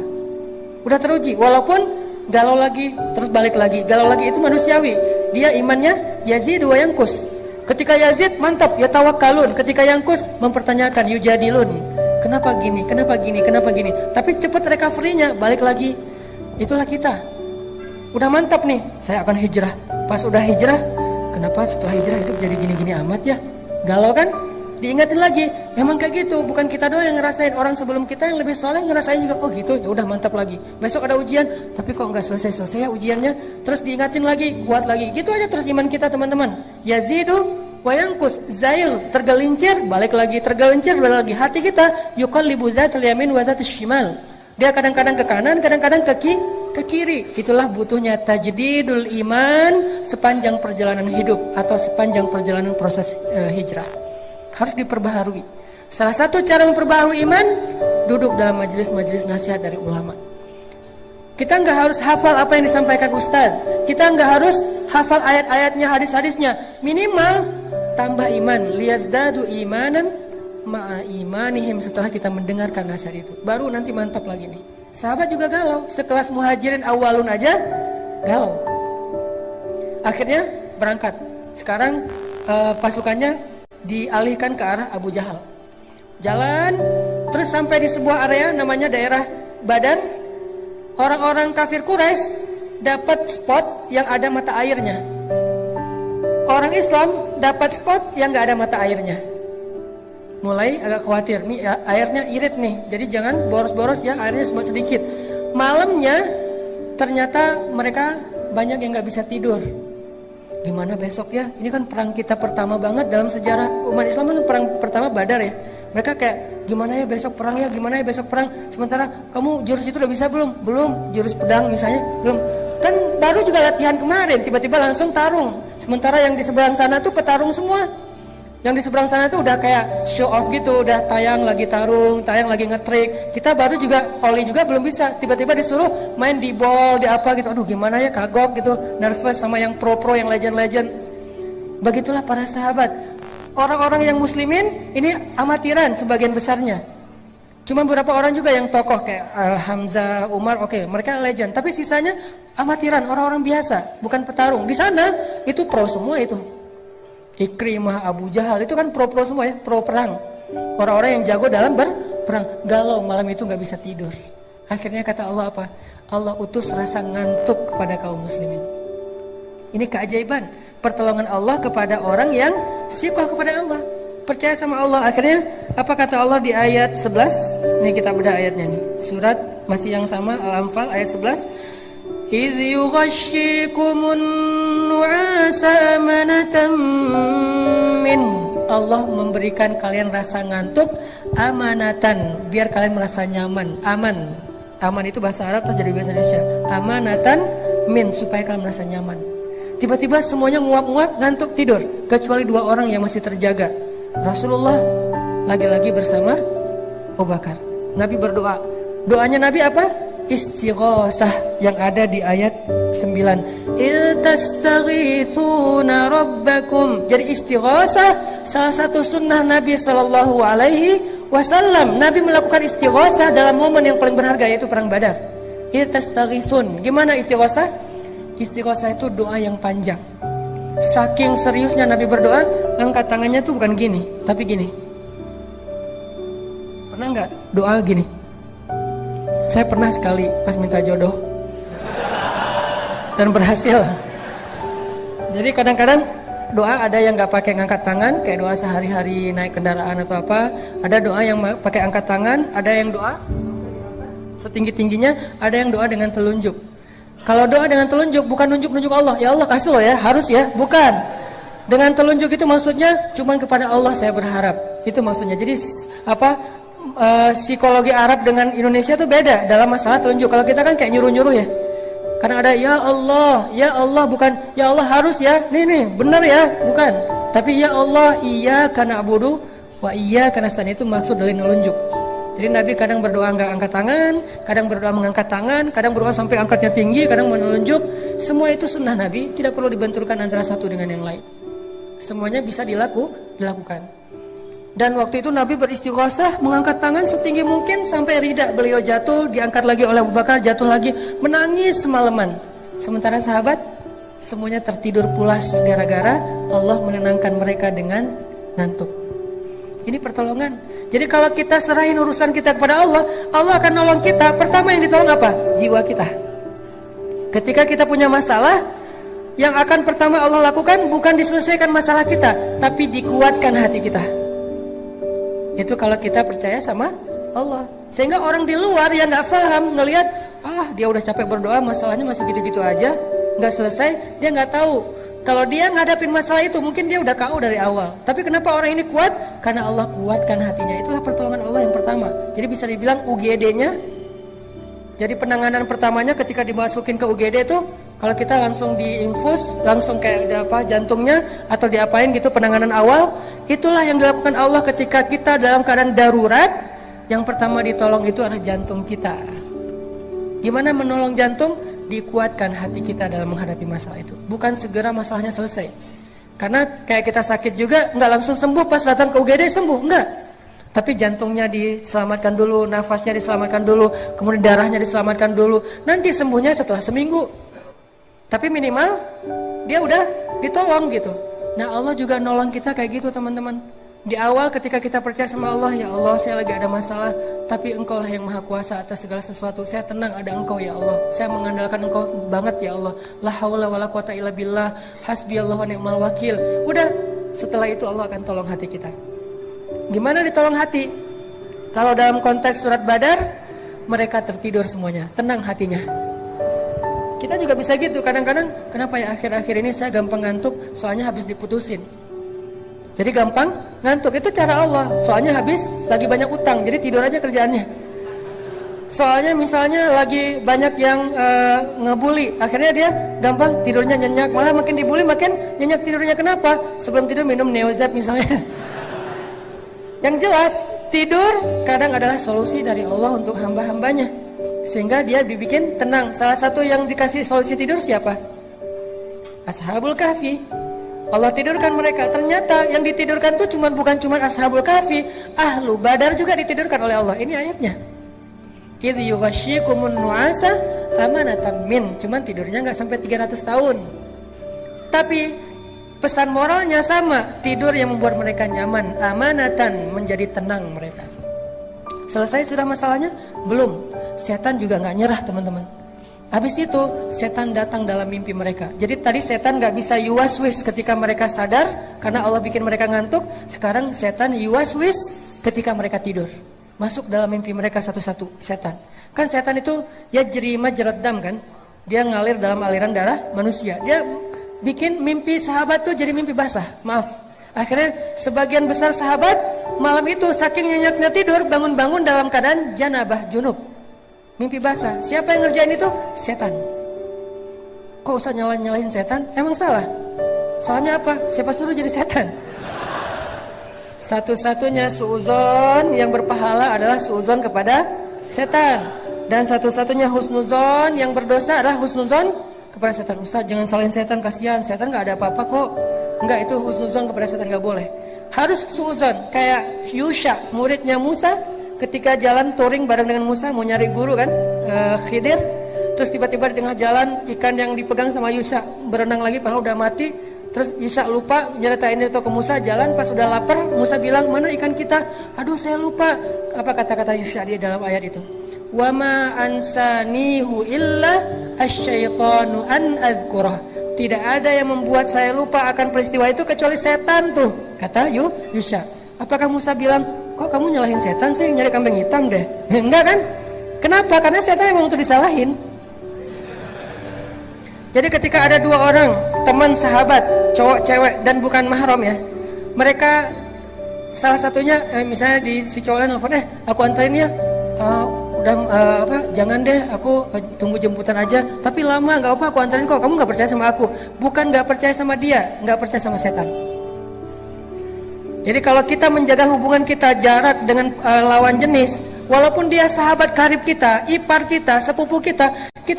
[SPEAKER 1] Udah teruji, walaupun galau lagi, terus balik lagi. Galau lagi itu manusiawi. Dia imannya Yazid wa Yankus. Ketika Yazid mantap, ya tawakkalun. Ketika Yankus mempertanyakan, yujadilun. Kenapa gini, kenapa gini, kenapa gini. Tapi cepat recovery-nya, balik lagi. Itulah kita. Udah mantap nih, saya akan hijrah. Pas udah hijrah, kenapa setelah hijrah hidup jadi gini-gini amat ya? Galau kan? Diingatin lagi, memang kayak gitu. Bukan kita doang yang ngerasain, orang sebelum kita yang lebih soleh ngerasain juga. Oh gitu, ya udah mantap lagi. Besok ada ujian, tapi kok nggak selesai-selesai ya ujiannya. Terus diingatin lagi, kuat lagi. Gitu aja terus iman kita teman-teman. Yazidu wayangkus, zail, tergelincir, balik lagi, tergelincir, balik lagi. Hati kita yuqallibu dzatal yamin wa dzatal shimal. Dia kadang-kadang ke kanan, kadang-kadang ke kiri. Itulah butuhnya tajdidul iman sepanjang perjalanan hidup atau sepanjang perjalanan proses hijrah. Harus diperbaharui. Salah satu cara memperbaharui iman, duduk dalam majelis-majelis nasihat dari ulama. Kita nggak harus hafal apa yang disampaikan ustaz. Kita nggak harus hafal ayat-ayatnya, hadis-hadisnya. Minimal tambah iman, liyazdadu imanan ma'a imanihim. Setelah kita mendengarkan nasihat itu, baru nanti mantap lagi nih. Sahabat juga galau, sekelas muhajirin awalun aja galau. Akhirnya berangkat. Sekarang pasukannya dialihkan ke arah Abu Jahal. Jalan terus sampai di sebuah area namanya daerah Badar. Orang-orang kafir Quraisy dapat spot yang ada mata airnya. Orang Islam dapat spot yang gak ada mata airnya. Mulai agak khawatir, nih airnya irit nih, jadi jangan boros-boros ya, airnya cuma sedikit. Malamnya ternyata mereka banyak yang gak bisa tidur. Gimana besok ya? Ini kan perang kita pertama banget dalam sejarah umat Islam, kan perang pertama Badar ya. Mereka kayak gimana ya besok perang ya, gimana ya besok perang. Sementara kamu jurus itu udah bisa belum? Belum, jurus pedang misalnya belum. Kan baru juga latihan kemarin, tiba-tiba langsung tarung. Sementara yang di seberang sana tuh petarung semua. Yang di seberang sana tuh udah kayak show off gitu, udah tayang lagi tarung, tayang lagi ngetrik. Kita baru juga, Oli juga belum bisa. Tiba-tiba disuruh main di ball, di apa gitu. Aduh gimana ya, kagok gitu, nervous sama yang pro-pro, yang legend-legend. Begitulah para sahabat. Orang-orang yang muslimin ini amatiran sebagian besarnya. Cuma beberapa orang juga yang tokoh kayak Hamzah, Umar, oke, mereka legend. Tapi sisanya amatiran, orang-orang biasa, bukan petarung. Di sana itu pro semua itu. Ikrimah, Abu Jahal itu kan pro semua ya, pro perang. Orang-orang yang jago dalam berperang. Galau malam itu nggak bisa tidur. Akhirnya kata Allah apa? Allah utus rasa ngantuk kepada kaum muslimin. Ini keajaiban pertolongan Allah kepada orang yang sikoh kepada Allah, percaya sama Allah. Akhirnya apa kata Allah di ayat 11? Ini kita bedah ayatnya nih. Surat masih yang sama, Al-Anfal ayat 11. Idh yughashshikumun nu'asa amanatan min. Allah memberikan kalian rasa ngantuk amanatan, biar kalian merasa nyaman. Aman itu bahasa Arab terus jadi bahasa Indonesia. Amanatan min, supaya kalian merasa nyaman. Tiba-tiba semuanya nguap-nguap, ngantuk, tidur, kecuali 2 orang yang masih terjaga. Rasulullah lagi-lagi bersama Abu Bakar. Nabi berdoa. Doanya Nabi apa? Istighosah yang ada di ayat 9. Iltastaghithuna rabbakum. Jadi istighosah salah satu sunnah Nabi sallallahu alaihi wasallam. Nabi melakukan istighosah dalam momen yang paling berharga, yaitu perang Badar. Iltastaghithun. Gimana istighosah? Istighosah itu doa yang panjang. Saking seriusnya Nabi berdoa, angkat tangannya tuh bukan gini, tapi gini. Pernah nggak doa gini? Saya pernah sekali pas minta jodoh dan berhasil. Jadi kadang-kadang doa ada yang nggak pakai ngangkat tangan, kayak doa sehari-hari naik kendaraan atau apa. Ada doa yang pakai angkat tangan, ada yang doa setinggi-tingginya, ada yang doa dengan telunjuk. Kalau doa dengan telunjuk bukan nunjuk-nunjuk Allah, ya Allah kasih lo ya, harus ya, bukan. Dengan telunjuk itu maksudnya cuman kepada Allah saya berharap. Itu maksudnya. Jadi psikologi Arab dengan Indonesia tuh beda dalam masalah telunjuk. Kalau kita kan kayak nyuruh-nyuruh ya. Karena ada ya Allah bukan ya Allah harus ya. Nih benar ya, bukan. Tapi ya Allah iyyaka na'budu wa iyyaka nasta'in, itu maksud dari nelunjuk. Jadi Nabi kadang berdoa nggak angkat tangan, kadang berdoa mengangkat tangan, kadang berdoa sampai angkatnya tinggi, kadang menelunjuk. Semua itu sunnah Nabi, tidak perlu dibenturkan antara satu dengan yang lain. Semuanya bisa dilakukan. Dan waktu itu Nabi beristighosah, mengangkat tangan setinggi mungkin sampai rida beliau jatuh, diangkat lagi oleh Abu Bakar, jatuh lagi, menangis semalaman. Sementara sahabat semuanya tertidur pulas gara-gara Allah menenangkan mereka dengan ngantuk. Ini pertolongan. Jadi kalau kita serahin urusan kita kepada Allah, Allah akan nolong kita. Pertama yang ditolong apa? Jiwa kita. Ketika kita punya masalah, yang akan pertama Allah lakukan bukan diselesaikan masalah kita, tapi dikuatkan hati kita. Itu kalau kita percaya sama Allah. Sehingga orang di luar yang gak paham, ngelihat, dia udah capek berdoa, masalahnya masih gitu-gitu aja, gak selesai, dia gak tahu. Kalau dia ngadapin masalah itu, mungkin dia udah KO dari awal. Tapi kenapa orang ini kuat? Karena Allah kuatkan hatinya. Itulah pertolongan Allah yang pertama. Jadi bisa dibilang UGD-nya. Jadi penanganan pertamanya ketika dimasukin ke UGD itu, kalau kita langsung diinfus, langsung kayak jantungnya atau diapain gitu, penanganan awal, itulah yang dilakukan Allah ketika kita dalam keadaan darurat. Yang pertama ditolong itu adalah jantung kita. Gimana menolong jantung? Dikuatkan hati kita dalam menghadapi masalah itu. Bukan segera masalahnya selesai. Karena kayak kita sakit juga nggak langsung sembuh pas datang ke UGD sembuh, enggak. Tapi jantungnya diselamatkan dulu, nafasnya diselamatkan dulu, kemudian darahnya diselamatkan dulu. Nanti sembuhnya setelah seminggu. Tapi minimal dia udah ditolong gitu. Nah Allah juga nolong kita kayak gitu teman-teman. Di awal ketika kita percaya sama Allah, ya Allah saya lagi ada masalah, tapi Engkau lah yang maha kuasa atas segala sesuatu. Saya tenang ada Engkau ya Allah. Saya mengandalkan Engkau banget ya Allah. La haula wala quwata illa billah. Hasbiyallahu wa ni'mal wakil. Udah, setelah itu Allah akan tolong hati kita. Gimana ditolong hati? Kalau dalam konteks surat Badar, mereka tertidur semuanya, tenang hatinya. Kita juga bisa gitu kadang-kadang. Kenapa ya akhir-akhir ini saya gampang ngantuk? Soalnya habis diputusin. Jadi gampang ngantuk, itu cara Allah. Soalnya habis lagi banyak utang, jadi tidur aja kerjaannya. Soalnya misalnya lagi banyak yang ngebully, akhirnya dia gampang tidurnya nyenyak. Malah makin dibully makin nyenyak tidurnya. Kenapa? Sebelum tidur minum Neozep misalnya. Yang jelas tidur kadang adalah solusi dari Allah untuk hamba-hambanya, sehingga dia dibikin tenang. Salah satu yang dikasih solusi tidur siapa? Ashabul Kahfi. Allah tidurkan mereka. Ternyata yang ditidurkan tuh bukan cuma Ashabul Kahfi, Ahlu Badar juga ditidurkan oleh Allah. Ini ayatnya. Idh yughashshikumun nu'asa amanatan min. Cuman tidurnya nggak sampai 300 tahun. Tapi pesan moralnya sama, tidur yang membuat mereka nyaman, amanatan, menjadi tenang mereka. Selesai sudah masalahnya? Belum. Setan juga nggak nyerah teman-teman. Habis itu setan datang dalam mimpi mereka. Jadi tadi setan nggak bisa yuwaswis ketika mereka sadar karena Allah bikin mereka ngantuk. Sekarang setan yuwaswis ketika mereka tidur. Masuk dalam mimpi mereka satu-satu setan. Kan setan itu ya jeri majrad dam kan? Dia ngalir dalam aliran darah manusia. Dia bikin mimpi sahabat tuh jadi mimpi basah. Maaf. Akhirnya sebagian besar sahabat malam itu saking nyenyaknya tidur bangun-bangun dalam keadaan janabah junub. Mimpi basah. Siapa yang ngerjain itu? Setan. Kok usah nyalahin setan? Emang salah? Salahnya apa? Siapa suruh jadi setan? Satu-satunya suuzon yang berpahala adalah suuzon kepada setan. Dan satu-satunya husnuzon yang berdosa adalah husnuzon kepada setan. Ustaz jangan salahin setan, kasihan. Setan gak ada apa-apa kok. Enggak, itu husnuzon kepada setan gak boleh. Harus suuzon. Kayak Yusha, muridnya Musa, ketika jalan touring bareng dengan Musa mau nyari guru kan, Khidir. Terus tiba-tiba di tengah jalan ikan yang dipegang sama Yusha berenang lagi padahal udah mati. Terus Yusha lupa nyeritain itu ke Musa. Jalan pas udah lapar, Musa bilang mana ikan kita? Aduh saya lupa. Apa kata-kata Yusha di dalam ayat itu? Wa ma ansanihu illa asyaitanu an adzkurah. Tidak ada yang membuat saya lupa akan peristiwa itu kecuali setan tuh, kata Yusha. Apakah Musa bilang, kok kamu nyalahin setan sih, nyari kambing hitam deh? Enggak kan? Kenapa? Karena setan emang untuk disalahin. Jadi ketika ada dua orang teman sahabat, cowok cewek dan bukan mahram ya, mereka salah satunya misalnya si cowoknya nelfon, aku anterin ya, jangan deh, aku tunggu jemputan aja, tapi lama nggak apa, aku anterin kok, kamu nggak percaya sama aku. Bukan nggak percaya sama dia, nggak percaya sama setan. Jadi kalau kita menjaga hubungan kita jarak dengan lawan jenis, walaupun dia sahabat karib kita, ipar kita, sepupu kita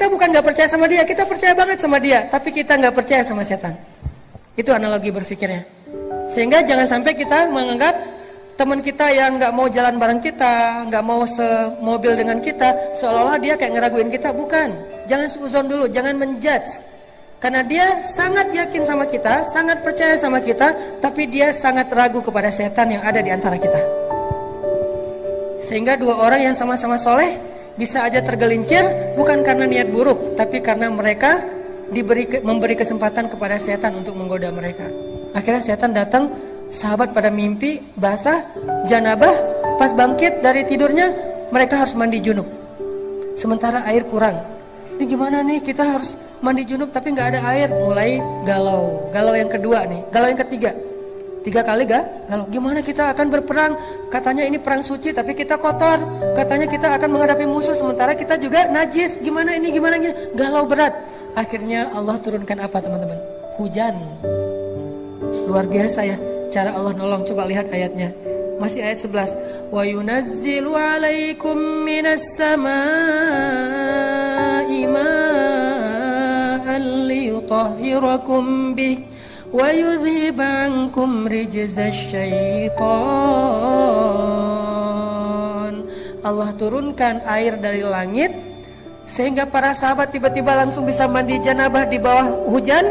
[SPEAKER 1] bukan nggak percaya sama dia, kita percaya banget sama dia, tapi kita nggak percaya sama setan. Itu analogi berpikirnya. Sehingga jangan sampai kita menganggap teman kita yang nggak mau jalan bareng kita, nggak mau semobil dengan kita, seolah-olah dia kayak ngeraguin kita. Bukan. Jangan suuzon dulu, jangan menjudge. Karena dia sangat yakin sama kita, sangat percaya sama kita, tapi dia sangat ragu kepada setan yang ada di antara kita. Sehingga dua orang yang sama-sama soleh bisa aja tergelincir bukan karena niat buruk, tapi karena mereka memberi kesempatan kepada setan untuk menggoda mereka. Akhirnya setan datang, sahabat pada mimpi basah, janabah, pas bangkit dari tidurnya mereka harus mandi junub. Sementara air kurang. Ini gimana nih, kita harus mandi junub tapi nggak ada air. Mulai galau yang kedua nih, galau yang ketiga. 3 kali galau. Gimana kita akan berperang? Katanya ini perang suci tapi kita kotor. Katanya kita akan menghadapi musuh sementara kita juga najis. Gimana ini? Galau berat. Akhirnya Allah turunkan apa teman-teman? Hujan. Luar biasa ya cara Allah nolong. Coba lihat ayatnya. Masih ayat 11. Wa yunazzilu 'alaikum minas samaa'i ma'an liyutahhirakum bih wa yudhhib 'ankum rijzasy syaitan. Allah turunkan air dari langit sehingga para sahabat tiba-tiba langsung bisa mandi janabah di bawah hujan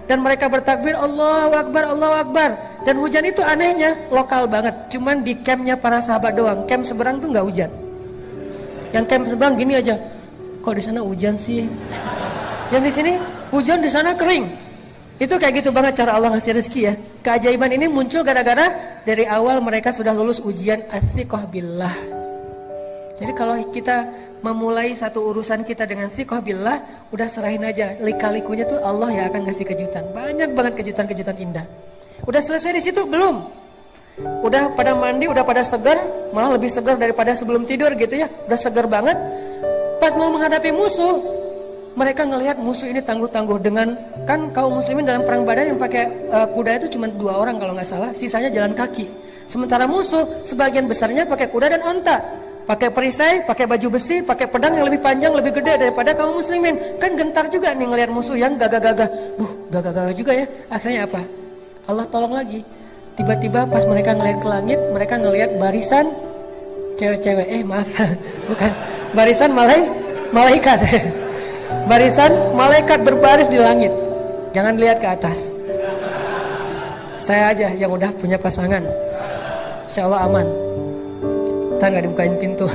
[SPEAKER 1] dan mereka bertakbir Allahu Akbar, Allahu Akbar. Dan hujan itu anehnya lokal banget, cuman di campnya para sahabat doang. Camp seberang tuh nggak hujan. Yang camp seberang gini aja, kok di sana hujan sih? Yang di sini hujan, di sana kering. Itu kayak gitu banget cara Allah ngasih rezeki ya. Keajaiban ini muncul gara-gara dari awal mereka sudah lulus ujian ats-tsiqah billah. Jadi kalau kita memulai satu urusan kita dengan tsiqah billah, udah serahin aja, lika-likunya tuh Allah yang akan ngasih kejutan. Banyak banget kejutan-kejutan indah. Udah selesai di situ belum? Udah pada mandi, udah pada segar, malah lebih segar daripada sebelum tidur gitu ya. Udah segar banget. Pas mau menghadapi musuh, mereka ngelihat musuh ini tangguh-tangguh dengan, kan kaum muslimin dalam perang Badar yang pakai kuda itu cuma 2 orang kalau nggak salah, sisanya jalan kaki. Sementara musuh sebagian besarnya pakai kuda dan onta, pakai perisai, pakai baju besi, pakai pedang yang lebih panjang, lebih gede daripada kaum muslimin. Kan gentar juga nih ngelihat musuh yang gagah-gagah. Gagah-gagah juga ya. Akhirnya apa? Allah tolong lagi. Tiba-tiba pas mereka ngelihat ke langit, mereka ngelihat barisan cewek-cewek, maaf, bukan, barisan malaikat. Barisan malaikat berbaris di langit. Jangan lihat ke atas. Saya aja yang udah punya pasangan, insya Allah aman. Ntar gak dibukain pintu.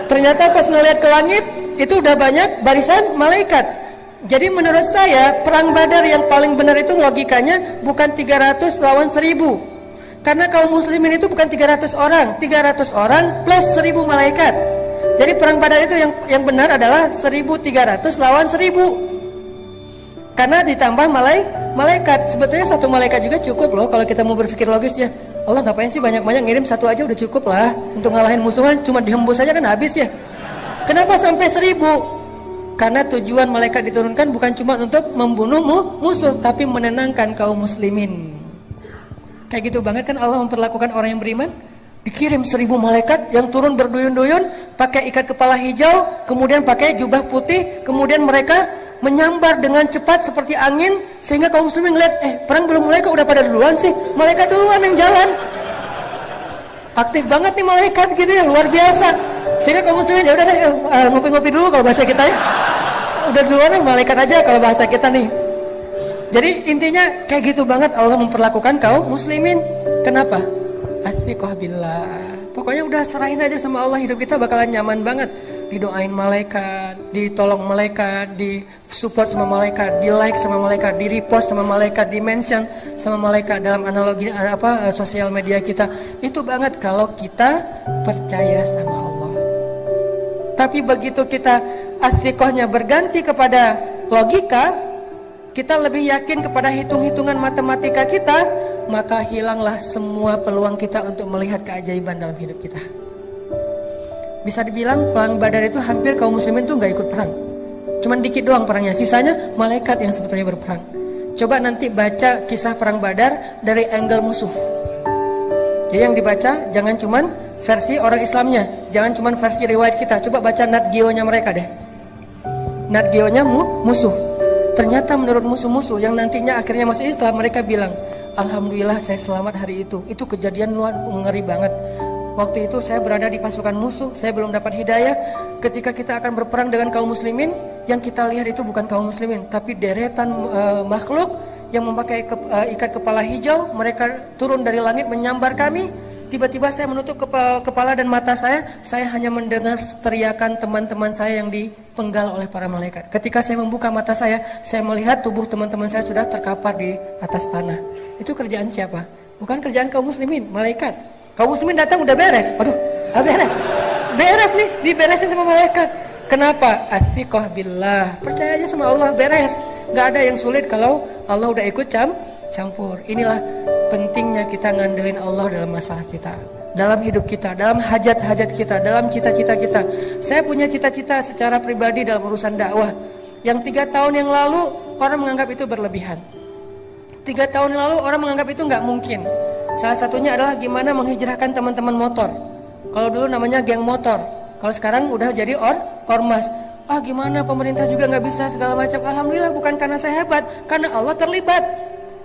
[SPEAKER 1] Ternyata pas ngelihat ke langit, itu udah banyak barisan malaikat. Jadi menurut saya perang Badar yang paling benar itu logikanya bukan 300 lawan 1000. Karena kaum muslimin itu bukan 300 orang, 300 orang plus 1000 malaikat. Jadi perang Badar itu yang benar adalah 1300 lawan 1000. Karena ditambah malaikat. Sebetulnya satu malaikat juga cukup loh kalau kita mau berpikir logis ya. Allah ngapain sih banyak-banyak, ngirim satu aja udah cukup lah. Untuk ngalahin musuhan cuma dihembus aja kan habis ya. Kenapa sampai 1000? Karena tujuan malaikat diturunkan bukan cuma untuk membunuh musuh, tapi menenangkan kaum muslimin. Kayak gitu banget kan Allah memperlakukan orang yang beriman. Dikirim 1000 malaikat yang turun berduyun-duyun, pakai ikat kepala hijau, kemudian pakai jubah putih, kemudian mereka menyambar dengan cepat seperti angin, sehingga kaum muslimin ngeliat, perang belum mulai kok udah pada duluan sih, malaikat duluan yang jalan. Aktif banget nih malaikat gitu ya, luar biasa. Sehingga kaum muslimin ya udah deh, ngopi-ngopi dulu kalau bahasa kita ya. Udah duluan malaikat aja kalau bahasa kita nih. Jadi intinya kayak gitu banget Allah memperlakukan kaum muslimin. Kenapa? Athiqah billah. Pokoknya udah serahin aja sama Allah, hidup kita bakalan nyaman banget. Didoain malaikat, ditolong malaikat, disupport sama malaikat, di like sama malaikat, di repost sama malaikat, di mention sama malaikat dalam analogi sosial media kita. Itu banget kalau kita percaya sama Allah. Tapi begitu kita athiqahnya berganti kepada logika, kita lebih yakin kepada hitung-hitungan matematika kita, maka hilanglah semua peluang kita untuk melihat keajaiban dalam hidup kita. Bisa dibilang perang Badar itu hampir kaum muslimin tuh gak ikut perang. Cuman dikit doang perangnya, sisanya malaikat yang sebetulnya berperang. Coba nanti baca kisah perang Badar dari angle musuh. Jadi yang dibaca jangan cuman versi orang Islamnya, jangan cuman versi riwayat kita. Coba baca Nat Geo-nya mereka deh. Nat Geo-nya musuh. Ternyata menurut musuh-musuh yang nantinya akhirnya masuk Islam, mereka bilang, alhamdulillah saya selamat hari itu. Itu kejadian luar ngeri banget. Waktu itu saya berada di pasukan musuh, saya belum dapat hidayah. Ketika kita akan berperang dengan kaum muslimin, yang kita lihat itu bukan kaum muslimin, tapi deretan makhluk yang memakai ikat kepala hijau. Mereka turun dari langit menyambar kami. Tiba-tiba saya menutup kepala dan mata saya hanya mendengar teriakan teman-teman saya yang dipenggal oleh para malaikat. Ketika saya membuka mata saya melihat tubuh teman-teman saya sudah terkapar di atas tanah. Itu kerjaan siapa? Bukan kerjaan kaum muslimin, malaikat. Kaum muslimin datang udah beres. Waduh, beres nih, diberesin sama malaikat. Kenapa? Athiqah billah. Percaya aja sama Allah, beres. Gak ada yang sulit kalau Allah udah ikut campur. Inilah pentingnya kita ngandelin Allah dalam masalah kita, dalam hidup kita, dalam hajat-hajat kita, dalam cita-cita kita. Saya punya cita-cita secara pribadi dalam urusan dakwah, yang 3 tahun yang lalu orang menganggap itu berlebihan. 3 tahun yang lalu orang menganggap itu gak mungkin. Salah satunya adalah gimana menghijrahkan teman-teman motor. Kalau dulu namanya geng motor, kalau sekarang udah jadi ormas. Gimana pemerintah juga gak bisa segala macam. Alhamdulillah bukan karena saya hebat, karena Allah terlibat.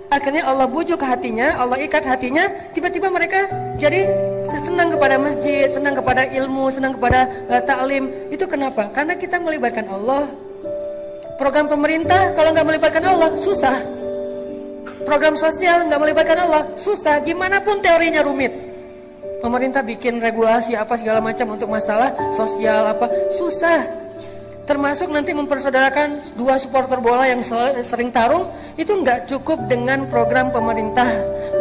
[SPEAKER 1] Akhirnya Allah bujuk hatinya, Allah ikat hatinya. Tiba-tiba mereka jadi senang kepada masjid, senang kepada ilmu, senang kepada ta'lim. Itu kenapa? Karena kita melibatkan Allah. Program pemerintah kalau gak melibatkan Allah susah. Program sosial nggak melibatkan Allah susah, gimana pun teorinya rumit. Pemerintah bikin regulasi apa segala macam untuk masalah sosial apa susah. Termasuk nanti mempersaudarakan 2 supporter bola yang sering tarung, itu nggak cukup dengan program pemerintah,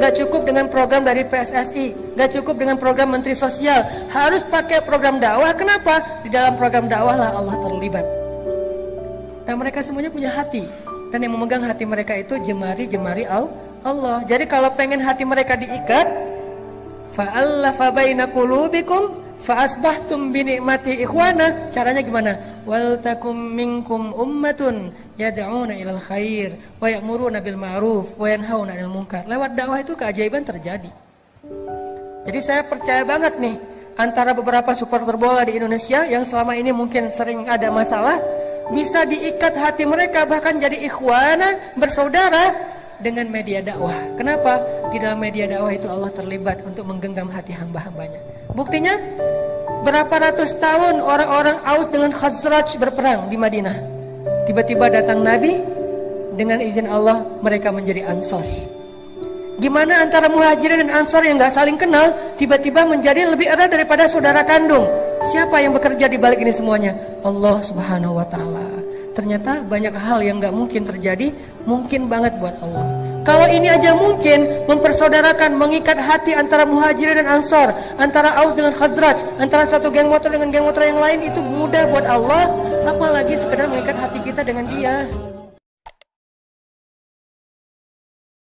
[SPEAKER 1] nggak cukup dengan program dari PSSI, nggak cukup dengan program Menteri Sosial, harus pakai program dakwah. Kenapa? Di dalam program dakwah lah Allah terlibat. Nah mereka semuanya punya hati. Dan yang memegang hati mereka itu jemari-jemari Allah. Jadi kalau pengen hati mereka diikat, fa'allafa baina qulubikum fa'asbahtum binikmati ikhwana. Caranya gimana? Wal takum minkum ummatun yad'una ilal khair wa ya'muruna bil ma'ruf wa yanhauna 'anil munkar. Lewat dakwah itu keajaiban terjadi. Jadi saya percaya banget nih, antara beberapa supporter bola di Indonesia yang selama ini mungkin sering ada masalah, bisa diikat hati mereka, bahkan jadi ikhwana, bersaudara dengan media dakwah. Kenapa? Di dalam media dakwah itu Allah terlibat untuk menggenggam hati hamba-hambanya. Buktinya, berapa ratus tahun orang-orang Aus dengan Khazraj berperang di Madinah. Tiba-tiba datang Nabi, dengan izin Allah mereka menjadi Ansor. Gimana antara Muhajirin dan Ansor yang gak saling kenal tiba-tiba menjadi lebih erat daripada saudara kandung? Siapa yang bekerja di balik ini semuanya? Allah Subhanahu wa Ta'ala. Ternyata banyak hal yang gak mungkin terjadi, mungkin banget buat Allah. Kalau ini aja mungkin mempersaudarakan, mengikat hati antara Muhajirin dan Ansor, antara Aus dengan Khazraj, antara satu geng motor dengan geng motor yang lain, itu mudah buat Allah. Apalagi sekedar mengikat hati kita dengan Dia.